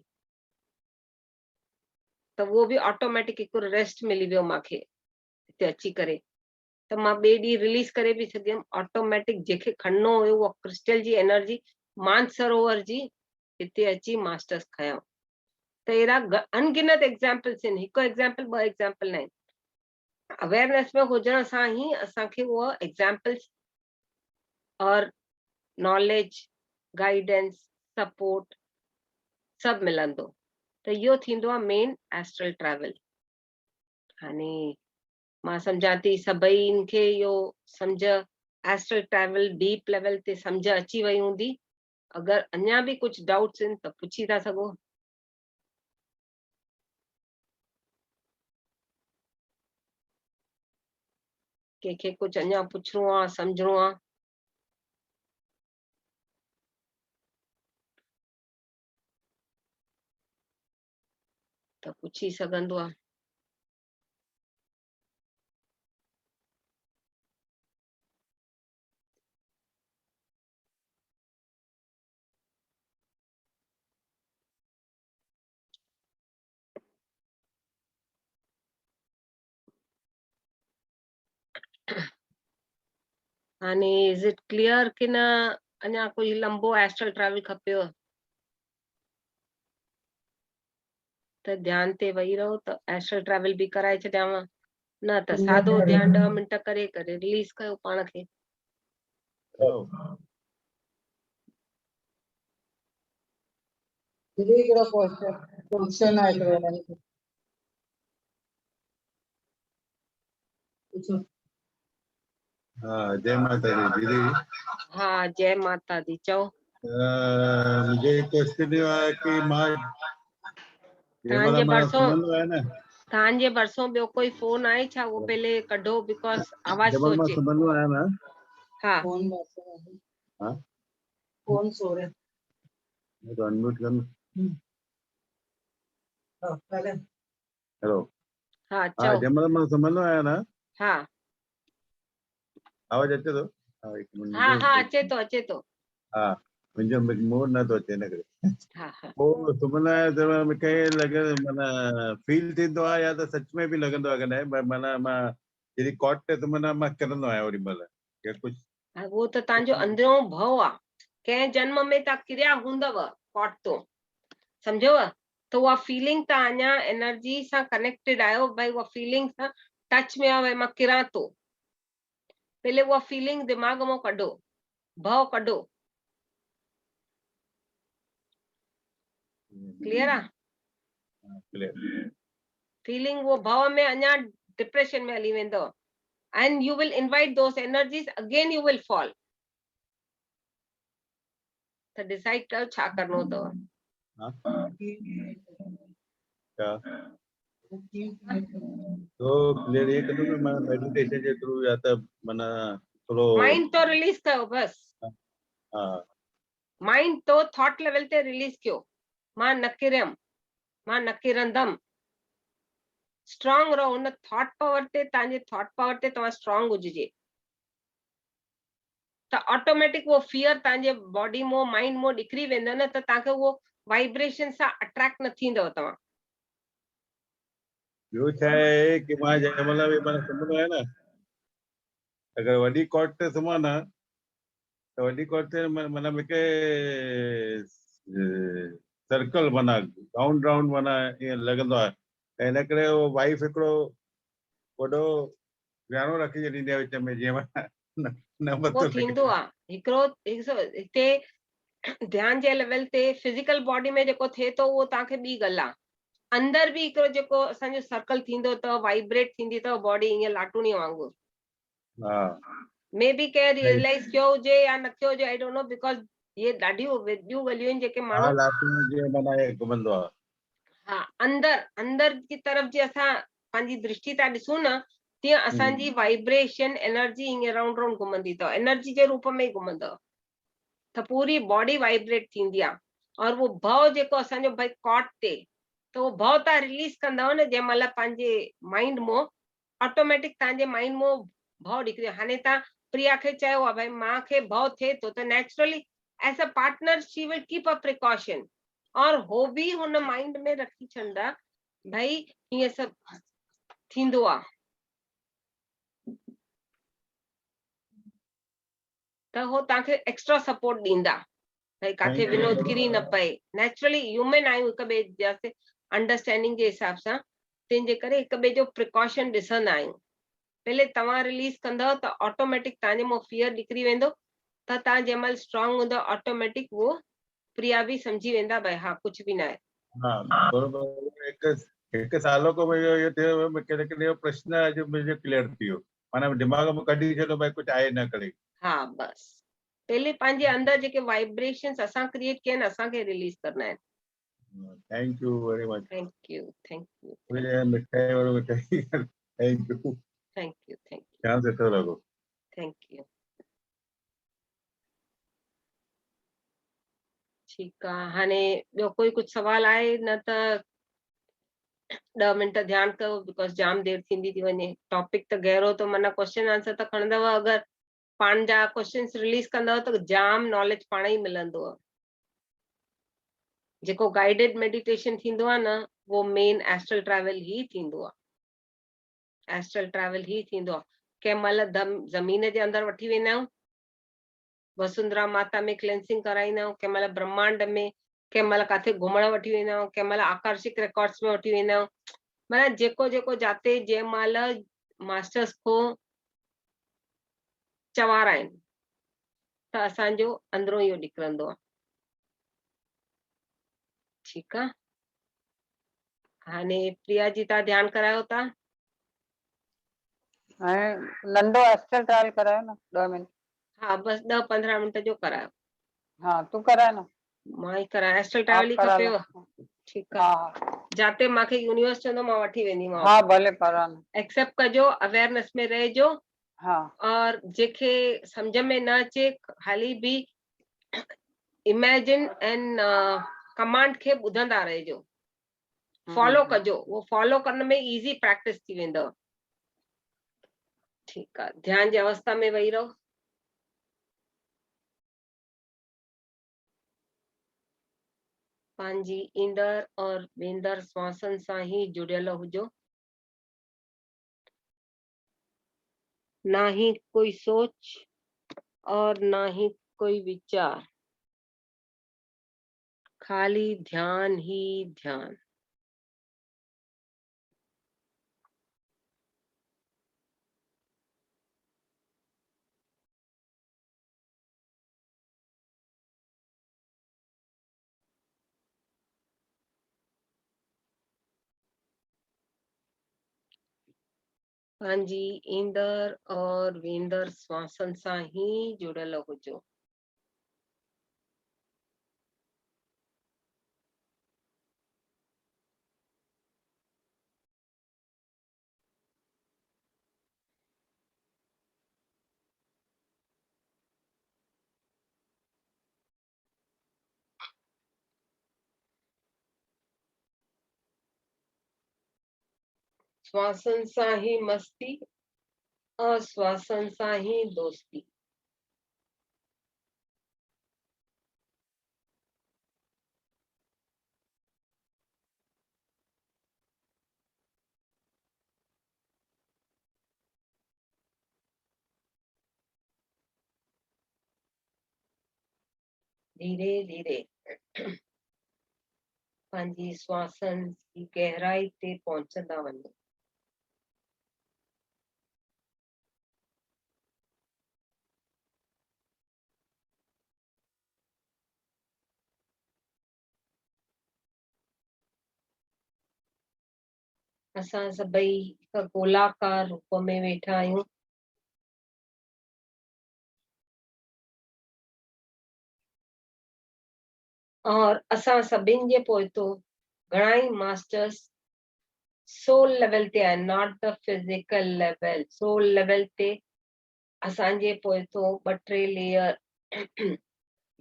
त उहो बि ऑटोमेटिक हिकु रेस्ट मिली वियो मूंखे हिते अची करे, त मां ॿिए ॾींहुं रिलीज करे बि सघियमि। ऑटोमेटिक जेके खणनो हुयो उहा क्रिस्टल जी एनर्जी मानसरोवर जी हिते अची मास्टर्स खयो। त अहिड़ा अनगिनत एग्जाम्पल्स आहिनि, हिकु एग्जाम्पल ॿ एग्जाम्पल न आहिनि। अवेयरनेस में हुजण सां ही असांखे उहा एग्जाम्पल्स और नॉलेज, गाइडेंस, सपोर्ट सभु मिलंदो। त इहो थींदो आहे मेन एस्ट्रल ट्रैवल। हाणे मां सम्झां थी सभई खे इहो सम्झ एस्ट्रल ट्रैवल डीप लेवल ते सम्झ अची वई हूंदी। अगरि अञा बि कुझु डाउट्स आहिनि त पुछी था सघो। कंहिंखे कुझु अञा पुछणो आहे, सम्झणो आहे? त पुछी सघंदो आहे। हाणे इज़ इट क्लियर कि न अञा कोई लंबो एस्ट्रल ट्रैवल खपेव? त ध्यान ते वेही रहो त एस्ट्रल ट्रैवल बि कराए छॾियांव, न त सादो ध्यान 10 मिंट करे करे रिलीज कयो पाण खे। क्वेश्चन आहे हाँ, जय माता दी दीदी। हाँ, जय माता दी, चओ। मुझे क्वेश्चन ये है कि मां तव्हांजे भरिसों सुम्हंदो आहे न, तव्हांजे भरिसों ॿियो कोई फोन आहे छा? वो पहले कढो, बिकॉज़ आवाज जब तो मां अचे। सुम्हंदो आहियां न, हाँ, हाँ, फोन सो रहे मैं तो अनम्यूट कर। हेलो, हाँ, हाँ, चओ। जब मां सुम्हंदो आहियां न, हाँ, आवाज अचे थो? हाँ, एक मिनट हाँ, हाँ, मुंहिंजो, अचे तो, अचे तो। हाँ, मुंहिंजो मोड न थो अचे हिन करे। हाँ, हाँ, पोइ सुम्हंदो आहियां त मूंखे लॻे माना फील थींदो आहे या त सच में बि लॻंदो आहे कि न माना मां जहिड़ी कॉट ते सुम्हंदो आहियां मां किरंदो आहियां ओॾी महिल या कुझु। वो त तव्हांजो अंदरो भव आहे। कंहिं जन्म में तव्हां किरिया हूंदव कॉट तो, सम्झव? त उहा फीलिंग तव्हां अञा एनर्जी सां कनेक्टेड आहियो, भाई उहा फीलिंग सां टच में आहे, भाई मां किरां थो। पहले उहा फीलिंग दिमाग मां कढो, भव कढो। क्लियर आहे? फीलिंग वो भव में अञा डिप्रेशन में हली वेंदव, and you will invite those energies, again you will fall. त डिसाइड कयो छा करणो अथव। तो क्लियर ये करूँ कि मैं मेडिटेशन के थ्रू या त माना थोड़ो माइंड तो रिलीज कयो बस। हाँ, माइंड तो थॉट लेवल ते रिलीज कयो, मां न किरयमि, मां न किरंदमि। स्ट्रॉन्ग रहो उन थॉट पावर ते, तव्हांजे थॉट पावर ते तव्हां स्ट्रॉन्ग हुजिजे, त ऑटोमेटिक वो फियर तव्हांजे बॉडी मो माइंड मो निकिरी वेंदो न, त तव्हांखे उहो वाइब्रेशन सां अट्रैक्ट न थींदव तव्हां। ॿियो छा आहे कि मां जंहिं महिल बि माना सुम्हंदो आहियां न, अगरि वॾी कॉट ते सुम्हां न त वॾी कॉट ते माना मूंखे सर्कल माना राउंड राउंड माना ईअं लॻंदो आहे, ऐं हिन करे उहो वाइफ हिकिड़ो वॾो वियाणो रखी छॾींदी आहे विच में, जीअं मां न वो पतो थींदो लॻे। आहे हिकिड़ो हिते ध्यान जे लेवल ते फिजिकल बॉडी में जेको थिए थो उहो तव्हांखे ॿी ॻाल्हि आहे। अंदर बि हिकिड़ो जेको असांजो सर्कल थींदो अथव, वाइब्रेट थींदी अथव बॉडी ईअं लाटूणी वांगुरु। मे बी कंहिं रियलाइज कयो हुजे या न कयो हुजे, आई डोंट नो, बिकॉज़ ये ॾाढियूं ॿियूं ॻाल्हियूं आहिनि जेके माण्हू जीअं माना घुमंदो आहे। हाँ, अंदर की तरफ जे असां पंहिंजी दृष्टि था ॾिसूं न, तीअं असांजी वाइब्रेशन एनर्जी ईअं राउंड राउंड घुमंदी अथव, एनर्जी जे रूप में ई घुमंदव, त पूरी बॉडी वाइब्रेट थींदी आहे। और वो भव जेको असांजो भाई कॉट ते, त उहो भव तव्हां रिलीज कंदव न जंहिं महिल पंहिंजे माइंड मो ऑटोमेटिक तव्हांजे माइंड में भउ निकिरी हाणे तव्हां प्रिया खे चयो आहे भाई मां खे भउ थिए थो त naturally as a partner she will keep a precaution और हो भी हुन माइंड में रखी छॾंदा भाई हीअं सभु थींदो आहे त हो तव्हांखे एक्स्ट्रा सपोर्ट ॾींदा भाई काथे Thank you. विनोद किरी न पए नेचुरली ह्यूमन आहियूं हिक ॿिए जैसे अंडरस्टैंडिंग जे हिसाब सां तंहिंजे करे हिक ॿिए जो प्रिकॉशन ॾिसंदा आहियूं पहले तव्हां रिलीज कंदव त ऑटोमेटिक तव्हांजे मां फियर निकिरी वेंदो त तव्हां जंहिं महिल स्ट्रॉन्ग हूंदव ऑटोमेटिक उहो प्रिया भी समझी वेंदा भाई हा कुछ भी ना है हाँ बरोबर एक सालों को मुझे ये थियो मूंखे प्रश्न अॼु मुंहिंजो क्लियर थी वियो माना दिमाग में कढी छॾियो भाई कुछ आहे न करे हाँ बस पहले पंहिंजे अंदर जेके वाइब्रेशंस असां क्रिएट कया आहिनि असांखे रिलीज करना आहिनि thank U very much thank U thank U मुझे मिठाई और मिठाई thank U thank U thank U ध्यान से तो लॻो थैंक यू ठीकु आहे हाणे ॿियो कोई कुझु सवाल आहे न त 10 मिंट ध्यानु कयो बिकॉज जाम देरि थींदी थी वञे टॉपिक त गहरो तो माना क्वेश्चन आंसर त खणंदव अगरि पाण जा क्वेश्चंस रिलीज कंदव त जाम नॉलेज पाण ई मिलंदो जेको गाइडेड मेडिटेशन थींदो आहे न वो मेन एस्ट्रल ट्रैवल ही थींदो आहे एस्ट्रल ट्रैवल ही थींदो आहे कंहिं महिल ज़मीन जे अंदरि वठी वेंदा आहियूं वसुंधरा माता में क्लेंसिंग कराईंदा आहियूं कंहिं महिल ब्रह्मांड में कंहिं महिल काथे घुमण वठी वेंदा आहियूं कंहिं महिल आकर्षिक रिकॉर्ड्स में वठी वेंदा आहियूं माना जेको जेको जाते जंहिं महिल मास्टर्स को चवार आहिनि त असांजो अंदरो इहो निकिरंदो आहे ठीकु आहे हाणे प्रिया जी तव्हां ध्यानु करायो था ऐं नंढो एस्ट्रल ट्रायल करायो न 2 मिनट हा बस 10-15 मिंट जो करायो हाँ तू कराए न मां ई करायो एस्ट्रल आप ट्रैवल ई करा लो खपेव ठीकु हाँ आहे हाँ जाते मूंखे यूनिवर्स चवंदो मां वठी वेंदीमांव हाँ भले करा न एक्सेप्ट कजो अवेयरनेस में रहिजो हाँ और जेके समझ में न अचे हाली भी इमेजिन एंड कमांड खे ॿुधंदा रहिजो फॉलो कजो वो फॉलो करण में इजी प्रैक्टिस थी वेंदव ठीकु आहे ध्यान जी अवस्था में वेही रहो पंहिंजी ईंदड़ और वेंदड़ श्वासन सां ही जुड़ियल हुजो ना ही कोई सोच और ना ही कोई विचार खाली ध्यान ही ध्यान पंहिंजी ईंदड़ और वेंदड़ श्वासन सां ही जुड़ियल हुजो श्वासन सां ही मस्ती और श्वासन सां ही दोस्ती धीरे धीरे पंहिंजी श्वासन जी गहराई ते पहुचंदा वञो असां सभई हिक गोलाकार रूप में वेठा आहियूं और असां सभिनि जे पोइतो घणाई मास्टर्स सोल लेवल ते आहिनि not the physical level soul level ते असांजे पोइतो 2-3 लेयर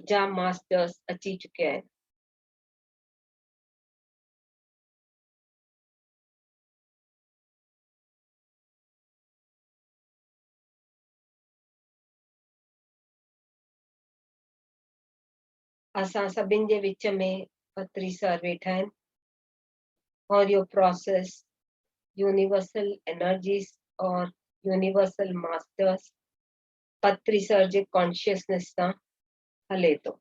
जा मास्टर्स अची चुकिया आहिनि असां सभिनि जे विच में पत्री सर वेठा आहिनि और यो प्रोसेस यूनिवर्सल एनर्जीज और यूनिवर्सल मास्टर्स पत्री सर जे कॉन्शियसनेस सां हले थो।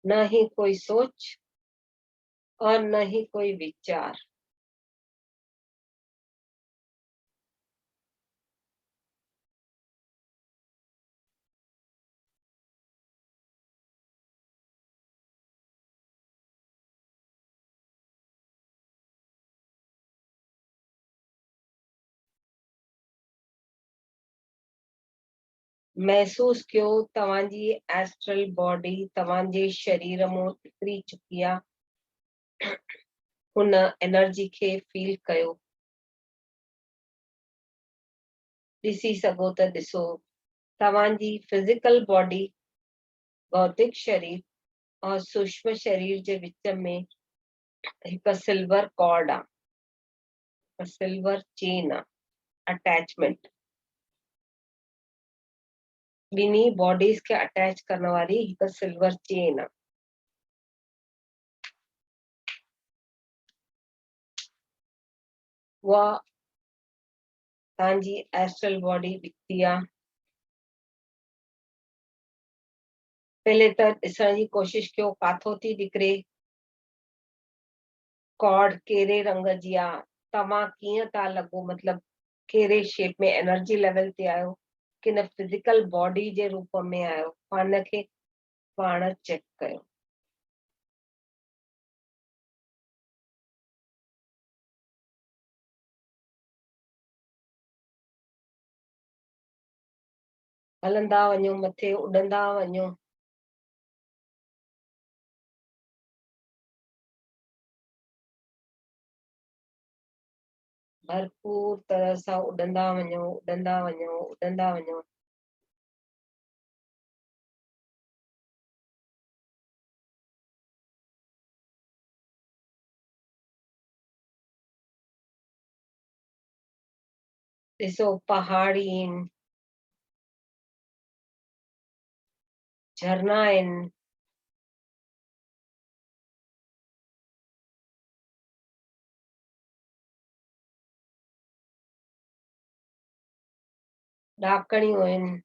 न ही कोई सोच और न ही कोई विचार। महसूस कयो तव्हांजी एस्ट्रल बॉडी तव्हांजे शरीर मां निकिरी चुकी आहे, हुन एनर्जी खे फील कयो। ॾिसी सघो त ॾिसो तव्हांजी फिजिकल बॉडी भौतिक शरीर और सूक्ष्म शरीर जे विच में हिकु सिल्वर कॉर्ड आहे, सिल्वर चेन आहे, अटैचमेंट। ॿिन्ही बॉडीज खे अटैच करण वारी हिकु सिल्वर चेन आहे। उहा तव्हांजी एस्ट्रल बॉडी दिखती आहे। पहले त ॾिसण जी कोशिश कयो काथो थी निकिरे, कॉर्ड कहिड़े रंग जी आहे, तव्हां कीअं था लॻो, मतलब कहिड़े शेप में एनर्जी लेवल ते आहियो, किन फिजिकल बॉडी जे रूप में आहियो, पाण खे पाण चेक कयो। हलंदा वञो, मथे उॾंदा वञो। भरपूर तरह सां उॾंदा वञो, उॾंदा वञो, उॾंदा वञो। ॾिसो पहाड़ी आहिनि, झरना आहिनि, ॾाकणियूं आहिनि,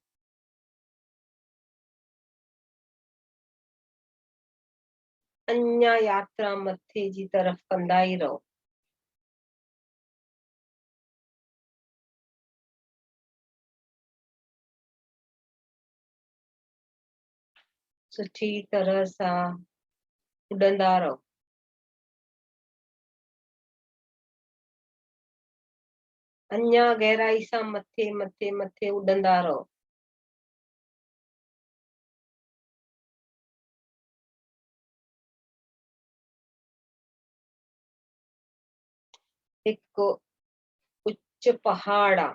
अञा यात्रा मथे जी तरफ कंदा ई रहो। सुठी तरह सां उॾंदा रहो। अञा गहराई सां मथे मथे मथे उॾंदा रहो। हिकु उच्च पहाड़ आहे,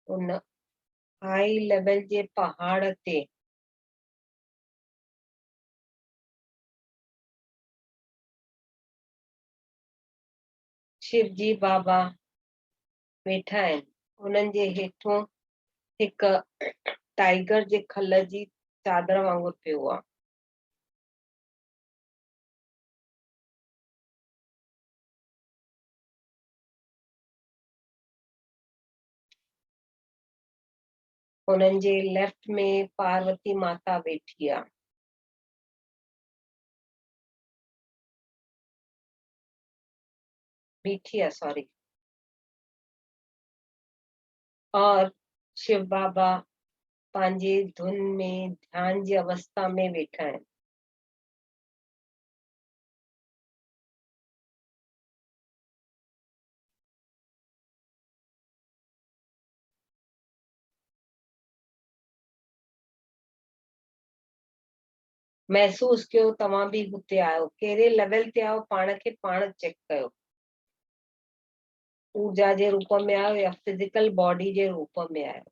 उन हाई लेवल जे पहाड़ ते शिव जी बाबा वेठा आहिनि। उन्हनि जे हेठों हिकु टाइगर जे खल जी चादर वांगुरु पियो आहे। उन्हनि जे लेफ्ट में पार्वती माता वेठी आहे। बीठी आहे, सॉरी। और शिव बाबा पंहिंजे धुन में ध्यान जी अवस्था में वेठा आहिनि। महसूस कयो तव्हां बि हुते आहियो, कहिड़े लेवल ते आहियो, पाण खे पाण चेक कयो। ऊर्जा जे रूप में आहियो या फिजिकल बॉडी जे रूप में आहियो।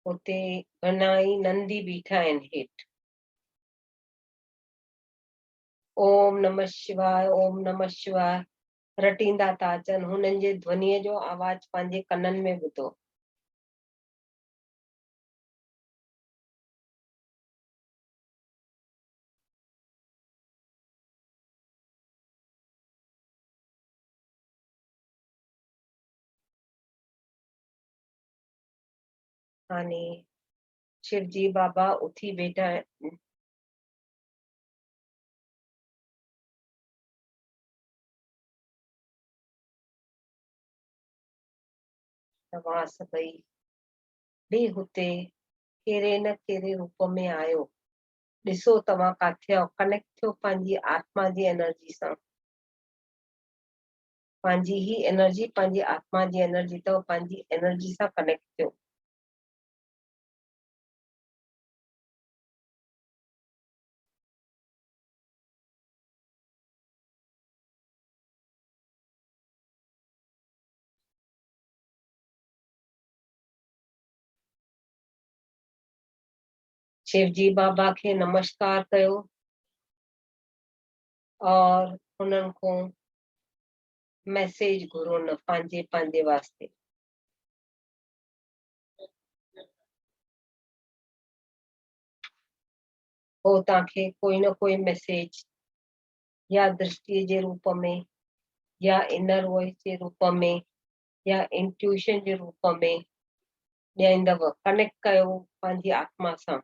उते घणाई नंदी बीठा आहिनि हेठि। ओम नमः शिवाय, ओम नमः शिवाय रटींदा था अचनि। हुननि जे ध्वनिअ जो आवाज पंहिंजे कननि में ॿुधो। हाणे शिवजी बाबा उथी वेठा आहिनि। तव्हां सभई बि हुते कहिड़े न कहिड़े रूप में आयो। ॾिसो तव्हां काथे आहियो, कनेक्ट थियो पंहिंजी आत्मा जी एनर्जी सां। पंहिंजी ही एनर्जी पंहिंजी आत्मा जी एनर्जी अथव, पंहिंजी एनर्जी सां कनेक्ट थियो। शिवजी बाबा खे नमस्कार कयो और हुननि खां मैसेज घुरो न पंहिंजे पंहिंजे वास्ते। हो तव्हांखे कोई न कोई मैसेज या दृष्टि जे रूप में या इनर वॉइस जे रूप में या इंट्यूशन जे रूप में ॾींदव। कनेक्ट कयो पंहिंजी आत्मा सां।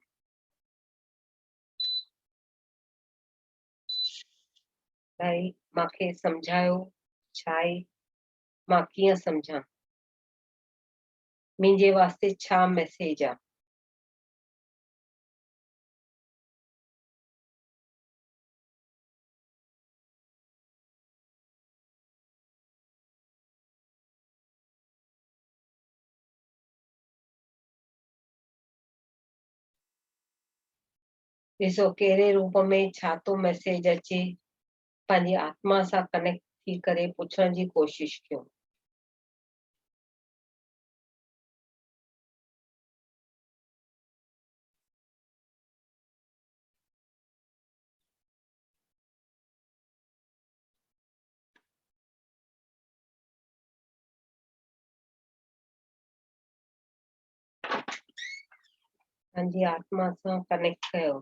भाई मूंखे सम्झायो छा आहे, मां कीअं सम्झां, मुंहिंजे वास्ते छा मैसेज आहे। ॾिसो कहिड़े रूप में छा थो मैसेज अचे, पंहिंजी आत्मा सां कनेक्ट थी करे पुछण जी कोशिश कयो। पंहिंजी आत्मा सां कनेक्ट कयो।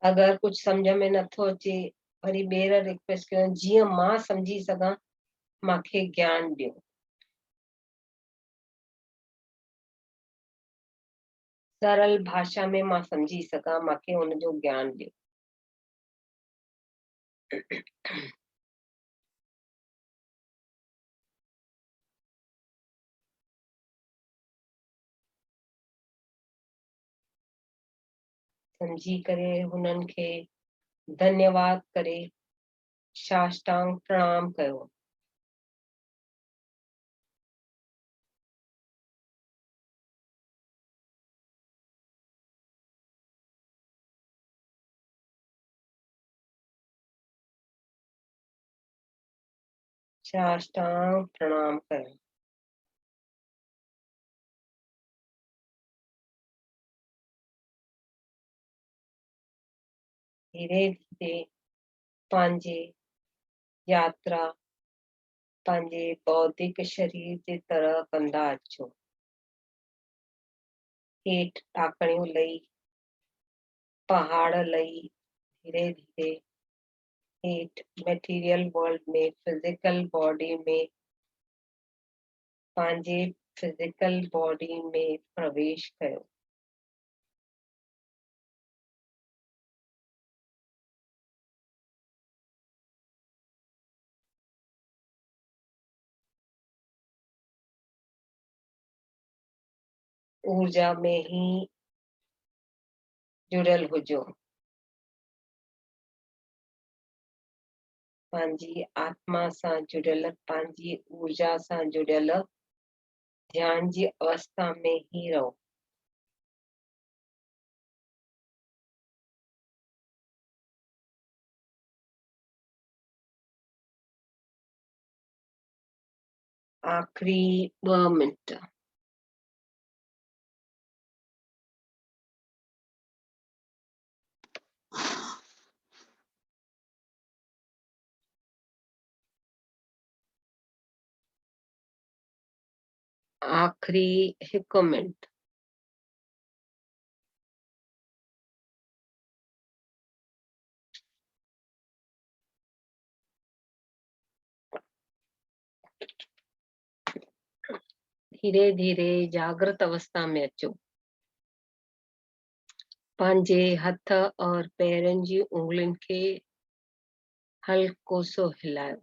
अगर कुछ समझ में नथो अचे वरी ॿेर रिक्वेस्ट कयो, जीअं मां समझी सघां मांखे ज्ञान ॾियो। सरल भाषा में मां समझी सघां, मांखे हुनजो ज्ञान ॾियो। समझी करे हुननि खे धन्यवाद करे साष्टांग प्रणाम कयो। साष्टांग प्रणाम कयो। धीरे धीरे पंहिंजे यात्रा पंहिंजे बौद्धिक शरीर जे तरह कंदा अचो। हेठि टाकणियूं लही, पहाड़ लही, धीरे धीरे हेठि मटेरियल वर्ल्ड में फिजिकल बॉडी में पंहिंजे फिजिकल बॉडी में प्रवेश कयो। ऊर्जा में ही जुड़ियल हुजो। पंहिंजी आत्मा सां जुड़ियल, पंहिंजी ऊर्जा सां जुड़ियल ध्यान जी अवस्था में ही रहो। आखिरी 2 मिनट। आखिरी 1 मिनट। धीरे धीरे जागृत अवस्था में अचो। पंहिंजे हथ और पेरनि जी उंगलियुनि खे हल्को सो हिलायो।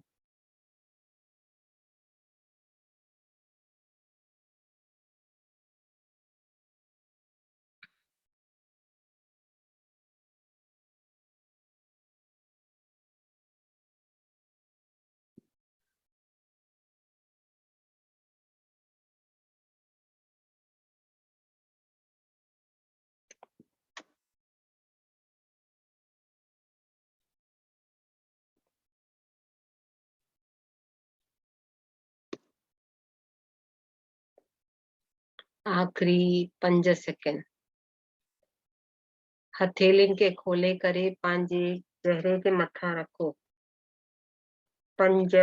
आखिरी 5 सेकंड। हथेलियुनि खे खोले करे पंहिंजे चेहरे के मथां रखो। 5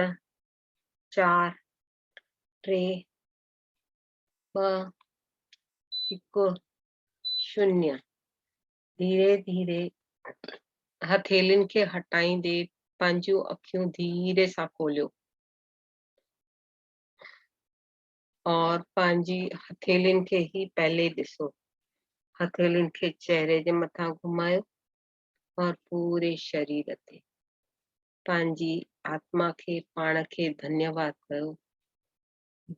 4 3 2 1 0। धीरे धीरे हथेलियुनि खे हटाईंदे पंहिंजूं अखियूं धीरे सां खोलियो और पंहिंजी हथेलियुनि खे ही पहले ॾिसो। हथेलियुनि खे चेहरे जे मथां घुमायो और पूरे शरीर ते पंहिंजी आत्मा खे पाण खे धन्यवाद कयो।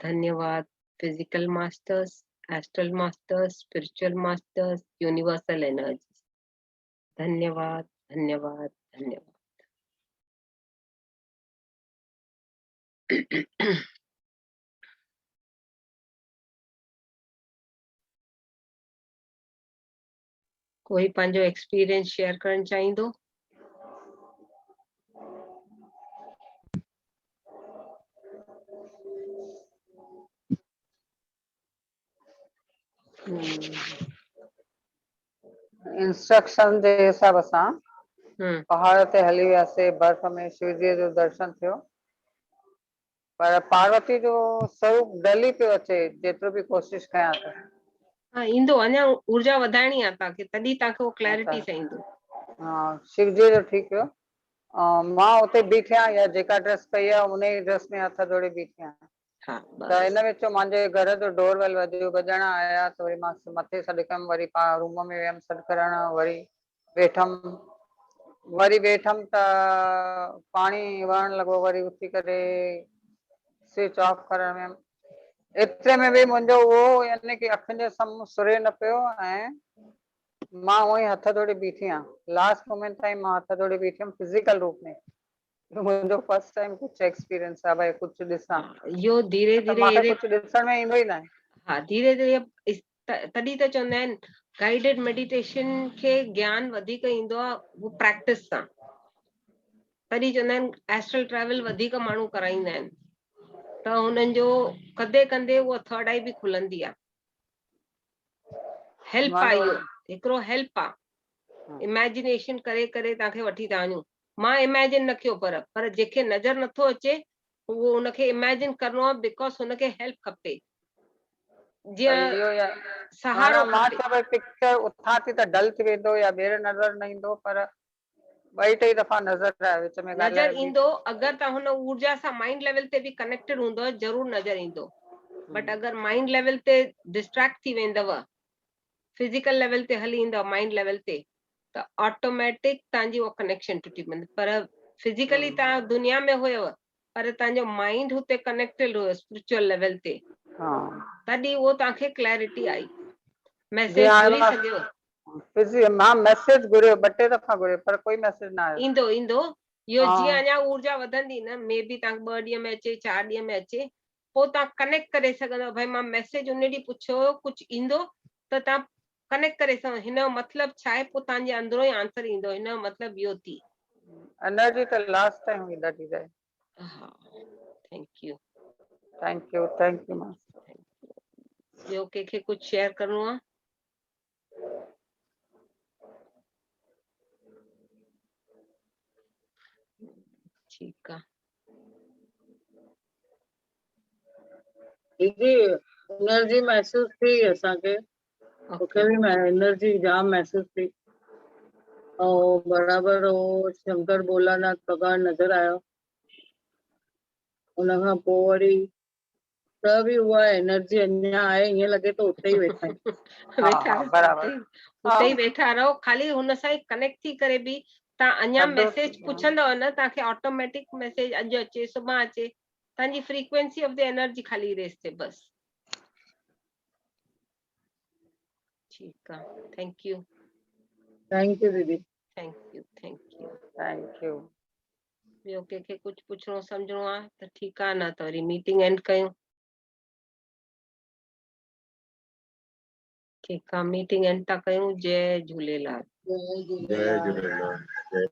धन्यवाद physical masters, astral masters, spiritual masters, universal energy. धन्यवाद धन्यवाद धन्यवाद। कोई पंहिंजो एक्सपीरियंस शेयर करणु चाहींदो? इंस्ट्रक्शन जे हिसाब सां हम्म पहाड़ ते हली वियासीं। बर्फ में शिवजीअ जो दर्शन थियो, पर पार्वती जो स्वरूप डली पियो अचे जेतिरो बि कोशिश कयां त। हाँ, ईंदो। अञा ऊर्जा वधाइणी आहे तव्हांखे, तॾहिं तव्हांखे वो क्लैरिटी सां ईंदो। हाँ, शिवजीअ जो ठीकु हुयो। मां उते बीठी आहियां, या जेका ड्रेस पई आहे उन ई ड्रेस में हथ जोड़े बीठी आहियां। हाँ त बस। हिन विच मुंहिंजे घर जो डोर बेल वॼण आया त वरी मां मथे सॾु कयमि, वरी रूम में वियमि सॾु करणु, वरी वेठमि त पाणी वहण लॻो, वरी उथी करे स्विच ऑफ करण वियमि। एतिरे में बि मुंहिंजो उहो यानी कि अखियुनि जे साम्हूं सुरे न पियो ऐं मां उहो ई हथ जोड़े बीठी आहियां। लास्ट मोमेंट ताईं मां हथ जोड़े बीठी हुयमि फिजिकल रूप में। मुंहिंजो फर्स्ट टाइम कुछ एक्सपीरियंस आहे भाई, कुछ ॾिसां। इहो धीरे त धीरे मूंखे अहिड़े। कुछ ॾिसण में ईंदो ई न आहे। हाँ, धीरे धीरे तॾहिं त चवंदा आहिनि गाइडेड मेडिटेशन खे ज्ञान वधीक ईंदो आहे वो प्रैक्टिस सां। तॾहिं चवंदा आहिनि एस्ट्रल ट्रैवल वधीक माण्हू कराईंदा आहिनि त हुननि जो कंदे कंदे वो थर्ड आई बि खुलंदी आहे। हेल्प आहे इहो, हिकिड़ो हेल्प आहे। इमेजिनेशन करे करे तव्हांखे वठी था वञूं। मां इमेजिन न कयो, पर जंहिंखे नज़र नथो अचे उहो उनखे इमेजिन करिणो आहे, बिकॉज हुनखे हेल्प खपे। जीअं सहारो मां खपे। चयो भई पिक्चर उथां थी त डल थी वेंदो या ॿीहर नज़र न ईंदो, पर 2-3 दफ़ा नज़र आयो विच में नज़र ॻाल्हाए ईंदो अगरि तव्हां हुन ऊर्जा सां माइंड लेवल ते बि कनेक्टेड हूंदो, जरूर नज़र ईंदो। बट अगरि माइंड लेवल ते डिस्ट्रैक्ट थी वेंदव, फिजिकल लेवल ते हली ईंदव माइंड लेवल ते, त ऑटोमेटिक तव्हांजी वो कनेक्शन टुटी वेंदी। पर फिजिकली तव्हां दुनिया में हुयव, पर तव्हांजो माइंड हुते कनेक्टेड हुयो स्पिरिचुअल लेवल ते, तॾहिं उहो तव्हांखे क्लैरिटी आई। मैसेज घुरी सघियो? मां मैसेज घुरियो, 2-3 दफ़ा घुरियो, पर कोई मैसेज न आयो। ईंदो इहो जीअं अञा ऊर्जा वधंदी न, मे बी तव्हां 2 ॾींहं में अचे, 4 ॾींहं में अचे, पोइ तव्हां कनेक्ट करे सघंदव। भाई मां मैसेज उन ॾींहुं पुछियो हुयो, कुझु ईंदो त तव्हां कनेक्ट करे सघो। हिन जो मतिलबु छा आहे, पोइ तव्हांजे अंदरो ई आंसर ईंदो। हिन जो मतिलबु इहो थी। एनर्जी त लास्ट टाइम हुई ॾाढी रहे। हा, थैंक यू। थैंक यू मां। ॿियो कंहिंखे कुझु शेयर करिणो आहे? ठीकु आहे। दीदी एनर्जी महसूस थी असांखे, मूंखे ओके बि एनर्जी जाम महसूस थी। ऐं बराबरि हो शंकर भोलानाथ भॻवानु नज़र आयो। उनखां पोइ वरी त बि उहा एनर्जी अञा आहे, ईअं लॻे तो उते ई वेठा आहियूं। वेठा हाँ, बराबर। उते ई वेठा रहो, खाली हुन सां ई कनेक्ट थी करे बि तव्हां अञा थधो मैसेज थी, पुछंदव न, तव्हांखे ऑटोमेटिक मैसेज अॼु अचे सुभाणे अचे, तव्हांजी फ्रीक्वेंसी ऑफ द एनर्जी खाली रेस थिए बस। ठीकु आहे, थैंक यू दीदी। Thank U. Thank U. ॿियो कंहिंखे कुझु पुछणो सम्झणो आहे त ठीकु आहे, न त वरी मीटिंग एंड कयूं। ठीकु आहे, मीटिंग एंड था कयूं। जय झूलेलाल। जय जय झूलेलाल। झूलेलाल। जय